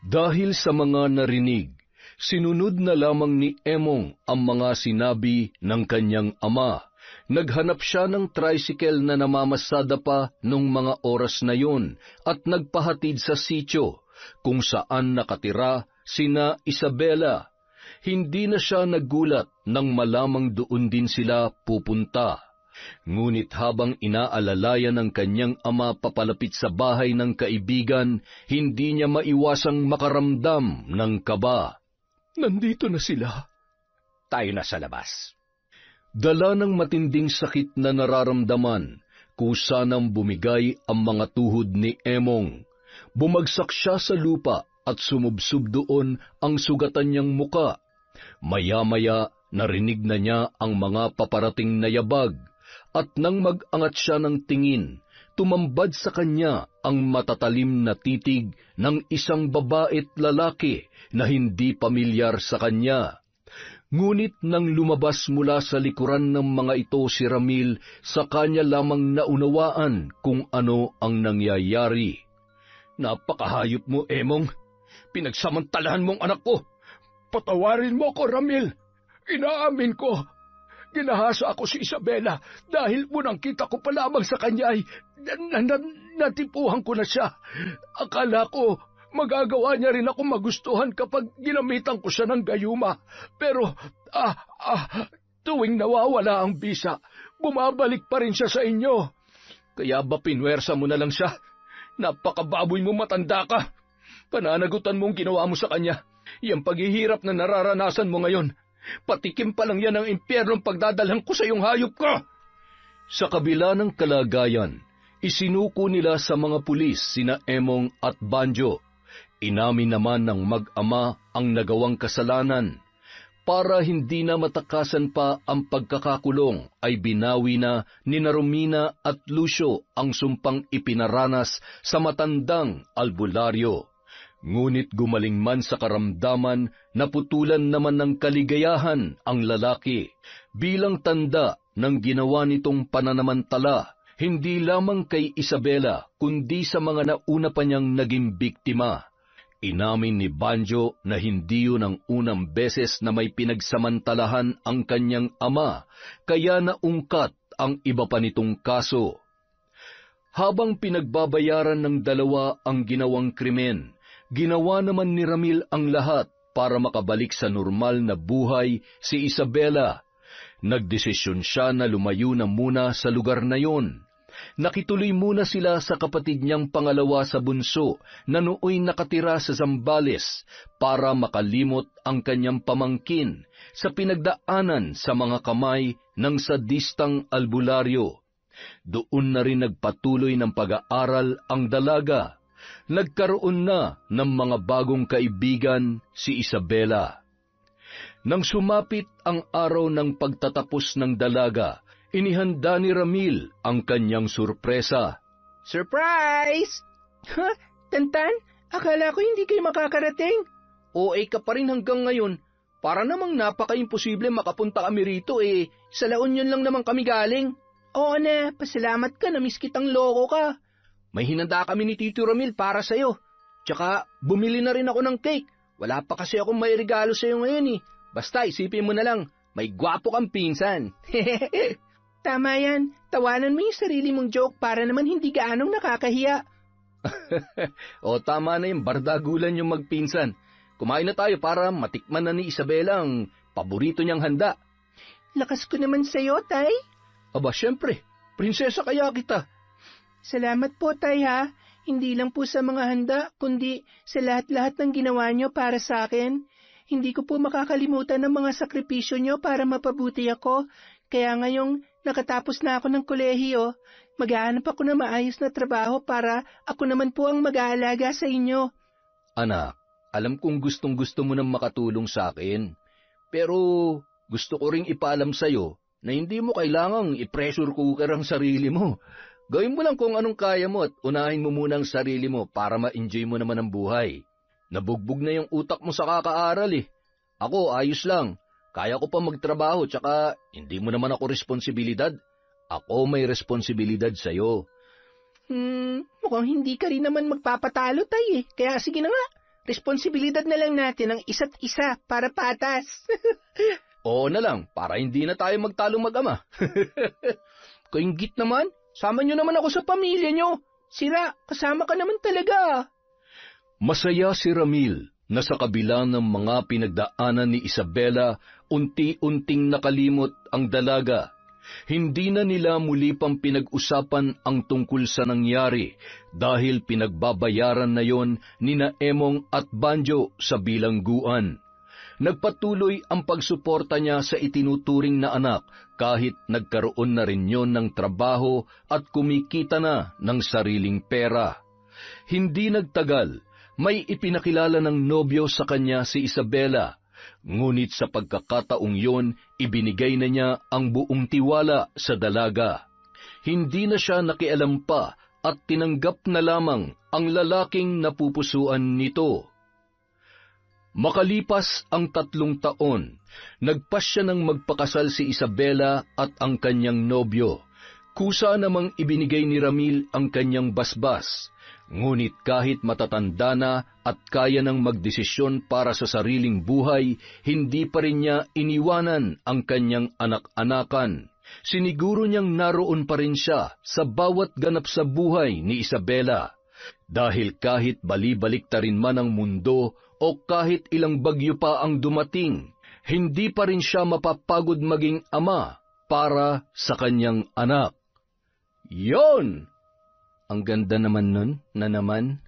Dahil sa mga narinig, sinunod na lamang ni Emong ang mga sinabi ng kanyang ama. Naghanap siya ng tricycle na namamasada pa nung mga oras na yon at nagpahatid sa sitio kung saan nakatira sina Isabela. Hindi na siya nagulat nang malamang doon din sila pupunta. Ngunit habang inaalalayan ng kanyang ama papalapit sa bahay ng kaibigan, hindi niya maiwasang makaramdam ng kaba. Nandito na sila. Tayo na sa labas. Dala ng matinding sakit na nararamdaman, kusa nang bumigay ang mga tuhod ni Emong. Bumagsak siya sa lupa at sumubsob doon ang sugatan niyang muka. Maya-maya narinig na niya ang mga paparating na yabag, at nang mag-angat siya ng tingin, tumambad sa kanya ang matatalim na titig ng isang babae't lalaki na hindi pamilyar sa kanya. Ngunit nang lumabas mula sa likuran ng mga ito si Ramil, sa kanya lamang naunawaan kung ano ang nangyayari. Napakahayop mo, Emong. Pinagsamantalahan mong anak ko. Patawarin mo ko, Ramil. Inaamin ko. Ginahasa ako si Isabela dahil munang kita ko pa lamang sa kanya ay natipuhan ko na siya. Akala ko magagawa niya rin ako magustuhan kapag ginamitan ko siya ng gayuma. Pero tuwing nawawala ang bisa, bumabalik pa rin siya sa inyo. Kaya ba pinwersa mo na lang siya? Napakababoy mo, matanda ka. Pananagutan mong ginawa mo sa kanya. Yang paghihirap na nararanasan mo ngayon, Patikim pa lang yan ang impyernong pagdadalhan ko sa iyong hayop ka! Sa kabila ng kalagayan, isinuko nila sa mga pulis sina Emong at Banjo. Inamin naman ng mag-ama ang nagawang kasalanan. Para hindi na matakasan pa ang pagkakakulong, ay binawi na ni Romina at Lucio ang sumpang ipinaranas sa matandang albularyo. Ngunit gumaling man sa karamdaman, naputulan naman ng kaligayahan ang lalaki bilang tanda ng ginawa nitong pananamantala, hindi lamang kay Isabela kundi sa mga nauna pa niyang naging biktima. Inamin ni Banjo na hindi yun ang unang beses na may pinagsamantalahan ang kanyang ama, kaya naungkat ang iba pa nitong kaso. Habang pinagbabayaran ng dalawa ang ginawang krimen, ginawa naman ni Ramil ang lahat para makabalik sa normal na buhay si Isabela. Nagdesisyon siya na lumayo na muna sa lugar na yon. Nakituloy muna sila sa kapatid niyang pangalawa sa bunso na nooy nakatira sa Zambales para makalimot ang kanyang pamangkin sa pinagdaanan sa mga kamay ng sadistang albularyo. Doon na rin nagpatuloy ng pag-aaral ang dalaga. Nagkaroon na ng mga bagong kaibigan si Isabela. Nang sumapit ang araw ng pagtatapos ng dalaga, inihanda ni Ramil ang kanyang sorpresa. Surprise! Ha? Tantan? Akala ko hindi kayo makakarating. OA ka pa rin hanggang ngayon. Para namang napaka-imposible makapunta kami rito sa La Union lang naman kami galing. Oo na, pasalamat ka na miss kitang loko ka. May hinanda kami ni Tito Ramil para sa'yo. Tsaka bumili na rin ako ng cake. Wala pa kasi akong may regalo sa'yo ngayon Basta isipin mo na lang, may gwapo kang pinsan. Tama yan, tawanan mo yung sarili mong joke para naman hindi gaanong nakakahiya. O tama na yung bardagulan yung magpinsan. Kumain na tayo para matikman na ni Isabela ang paborito niyang handa. Lakas ko naman sa'yo, Tay. Aba, syempre, prinsesa kaya kita. Salamat po, Tay, ha. Hindi lang po sa mga handa, kundi sa lahat-lahat ng ginawa niyo para sa akin. Hindi ko po makakalimutan ng mga sakripisyo niyo para mapabuti ako. Kaya ngayong nakatapos na ako ng kolehiyo, maghahanap ako ng maayos na trabaho para ako naman po ang mag-aalaga sa inyo. Anak, alam kong gustong-gusto mo nang makatulong sa akin. Pero gusto ko ring ipaalam sa'yo na hindi mo kailangang i-pressure cooker ang sarili mo. Gawin mo lang kung anong kaya mo at unahin mo muna ang sarili mo para ma-enjoy mo naman ang buhay. Nabugbog na yung utak mo sa kakaaral Ako, ayos lang. Kaya ko pa magtrabaho, tsaka hindi mo naman ako responsibilidad. Ako may responsibilidad sa'yo. Mukhang hindi ka rin naman magpapatalo, Tay. Kaya sige na nga, responsibilidad na lang natin ang isa't isa para patas. Oo na lang, para hindi na tayo magtalong mag-ama. Kainggit naman, sama nyo naman ako sa pamilya nyo. Sira, kasama ka naman talaga. Masaya si Ramil na sa kabila ng mga pinagdaanan ni Isabela, unti-unting nakalimot ang dalaga. Hindi na nila muli pang pinag-usapan ang tungkol sa nangyari dahil pinagbabayaran na yon nina Emong at Banjo sa bilangguan. Nagpatuloy ang pagsuporta niya sa itinuturing na anak kahit nagkaroon na rin yon ng trabaho at kumikita na ng sariling pera. Hindi nagtagal, may ipinakilala ng nobyo sa kanya si Isabela, ngunit sa pagkakataong yon, ibinigay na niya ang buong tiwala sa dalaga. Hindi na siya nakialam pa at tinanggap na lamang ang lalaking napupusuan nito. Makalipas ang 3 taon, nagpasya ng magpakasal si Isabela at ang kanyang nobyo. Kusa namang ibinigay ni Ramil ang kanyang basbas. Ngunit kahit matatanda na at kaya ng magdesisyon para sa sariling buhay, hindi pa rin niya iniwanan ang kanyang anak-anakan. Siniguro niyang naroon pa rin siya sa bawat ganap sa buhay ni Isabela. Dahil kahit bali-baliktarin man ang mundo o kahit ilang bagyo pa ang dumating, hindi pa rin siya mapapagod maging ama para sa kanyang anak. Yon! Ang ganda naman nun na naman.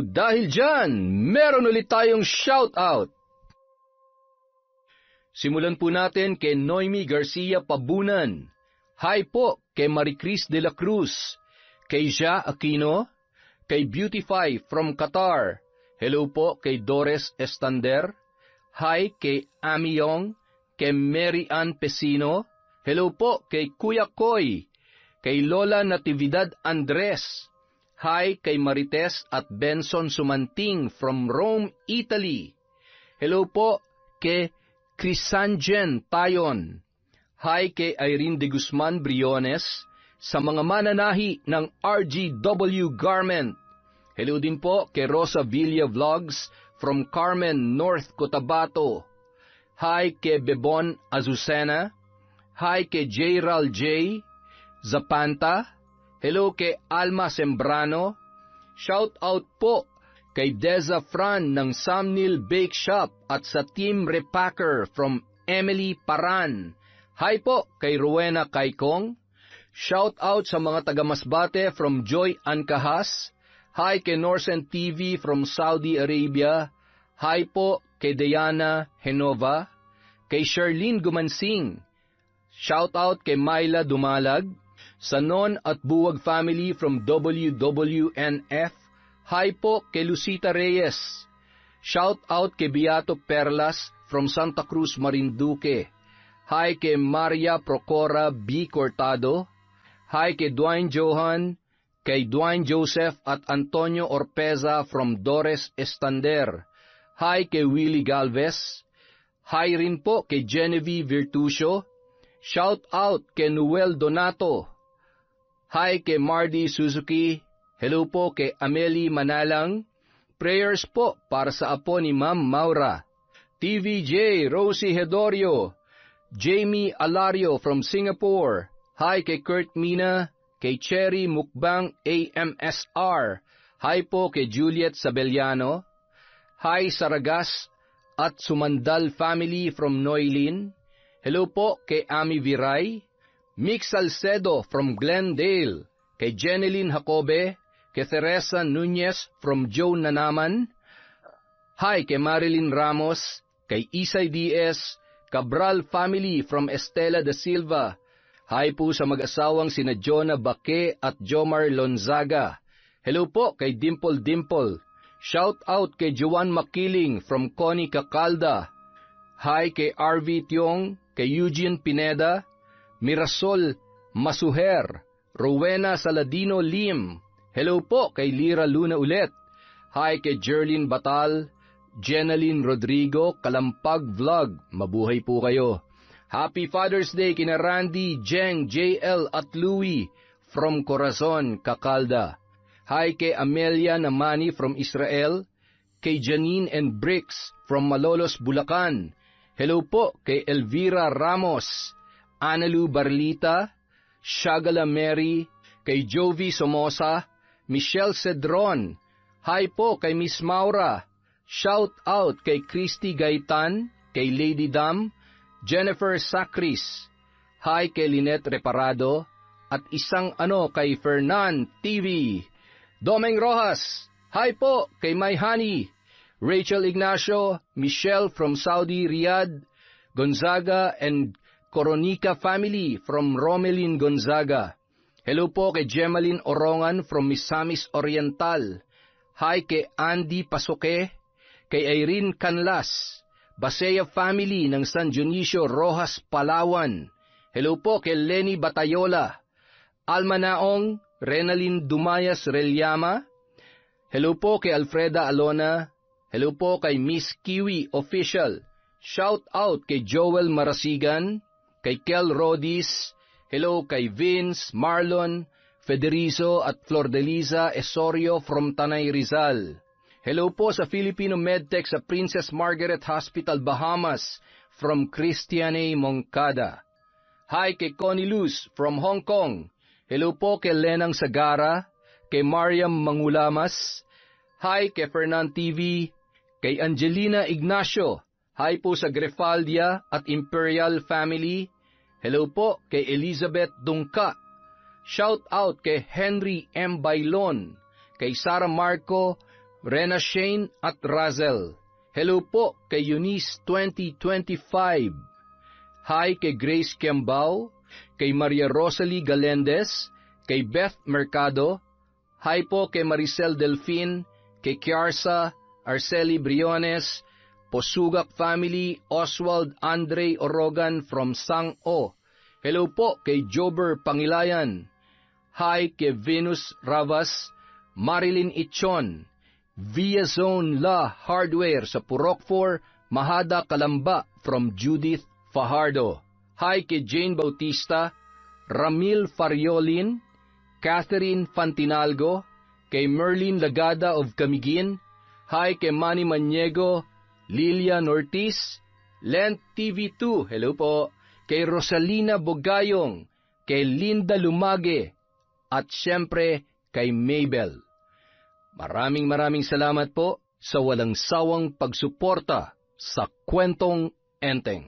Dahil dyan, meron ulit tayong shout-out. Simulan po natin kay Noemi Garcia Pabunan. Hi po kay Maricris de la Cruz, kay Ja Aquino, kay Beautify from Qatar. Hello po kay Doris Estander. Hi kay Ami Yong, kay Mary Ann Pesino. Hello po kay Kuya Koy, kay Lola Natividad Andres. Hi kay Marites at Benson Sumanting from Rome, Italy. Hello po kay Crisangen Tayon. Hi kay Irene de Guzman Briones sa mga mananahi ng RGW Garment. Hello din po kay Rosa Villa Vlogs from Carmen, North Cotabato. Hi kay Bebon Azucena. Hi kay Jayral J. Zapanta. Hello kay Alma Sembrano. Shout out po kay Deza Fran ng Samnil Bake Shop at sa Team Repacker from Emily Paran. Hi po kay Rowena Kaikong. Shout out sa mga taga-Masbate from Joy Ancahas. Hi kay Norsen TV from Saudi Arabia. Hi po kay Diana Henova. Kay Charlene Gumansing. Shout out kay Myla Dumalag. Sa Non at Buwag family from WWNF. Hi po kay Lucita Reyes. Shout out kay Beato Perlas from Santa Cruz, Marinduque. Hi kay Maria Procora B. Cortado. Hi kay Dwayne Johan, kay Dwayne Joseph at Antonio Orpeza from Dores Estander. Hi kay Willie Galvez. Hi rin po kay Genevieve Virtusio. Shout out kay Noel Donato. Hi kay Mardy Suzuki. Hello po kay Amelie Manalang. Prayers po para sa apo ni Ma'am Maura. TVJ Rosie Hedorio. Jamie Alario from Singapore. Hi kay Kurt Mina. Kay Cherry Mukbang AMSR. Hi po kay Juliet Sabeliano. Hi Saragas at Sumandal family from Noylin. Hello po kay Ami Viray. Mix Salcedo from Glendale. Kay Jeneline Jacobe. Kay Teresa Nunez from Joe Nanaman. Hi kay Marilyn Ramos. Kay Isay Diaz. Cabral family from Estela de Silva. Hi po sa mag-asawang sina Jonah Baque at Jomar Lonzaga. Hello po kay Dimple Dimple. Shout out kay Joan Makiling from Connie Cacalda. Hi kay RV Tiong, kay Eugene Pineda, Mirasol Masuher, Rowena Saladino Lim. Hello po kay Lira Luna ulit. Hi kay Jerlyn Batal, Jenaline Rodrigo, Kalampag Vlog. Mabuhay po kayo. Happy Father's Day kina Randy, Jeng, JL at Louie from Corazon, Cacalda. Hi kay Amelia Namani from Israel, kay Janine and Bricks from Malolos, Bulacan. Hello po kay Elvira Ramos, Analu Barlita, Shagala Mary, kay Jovi Somoza, Michelle Cedron. Hi po kay Miss Maura. Shout out kay Christy Gaitan, kay Lady Dam, Jennifer Sacris. Hi kay Lynette Reparado, at isang kay Fernan TV. Domeng Rojas. Hi po kay My Honey, Rachel Ignacio, Michelle from Saudi Riyadh, Gonzaga and Coronica family from Romelin Gonzaga. Hello po kay Gemaline Orongan from Misamis Oriental. Hi kay Andy Pasoke, kay Irene Canlas, Basea family ng San Dionisio Rojas, Palawan. Hello po kay Lenny Batayola, Alma Naong, Renalyn Dumayas Relyama. Hello po kay Alfreda Alona. Hello po kay Miss Kiwi Official. Shout out kay Joel Marasigan, kay Kel Rodis. Hello kay Vince, Marlon, Federizo at Flordeliza Esorio from Tanay Rizal. Hello po sa Filipino Medtech sa Princess Margaret Hospital, Bahamas from Christiane Moncada. Hi kay Connie Luz from Hong Kong. Hello po kay Lenang Sagara, kay Mariam Mangulamas. Hi kay Fernan TV, kay Angelina Ignacio. Hi po sa Grefaldia at Imperial family. Hello po kay Elizabeth Dungka. Shout out kay Henry M. Bailon, kay Sara Marco, Rena Shane at Razel. Hello po kay Eunice 2025. Hi kay Grace Kiambao, kay Maria Rosalie Galendez, kay Beth Mercado. Hi po kay Maricel Delfin, kay Kiarsa, Arceli Briones, Posugak Family, Oswald Andre Orogan from Sang-O. Hello po kay Jober Pangilayan. Hi kay Venus Ravas, Marilyn Ichon, Via Zone La Hardware sa Purok 4, Mahada Kalamba from Judith Fajardo. Hi kay Jane Bautista, Ramil Fariolin, Catherine Fantinalgo, kay Merlin Lagada of Camiguin. Hi kay Manny Maniego, Lilian Ortiz, Lent TV2, hello po, kay Rosalina Bogayong, kay Linda Lumage, at syempre kay Mabel. Maraming salamat po sa walang sawang pagsuporta sa Kwentong Enteng.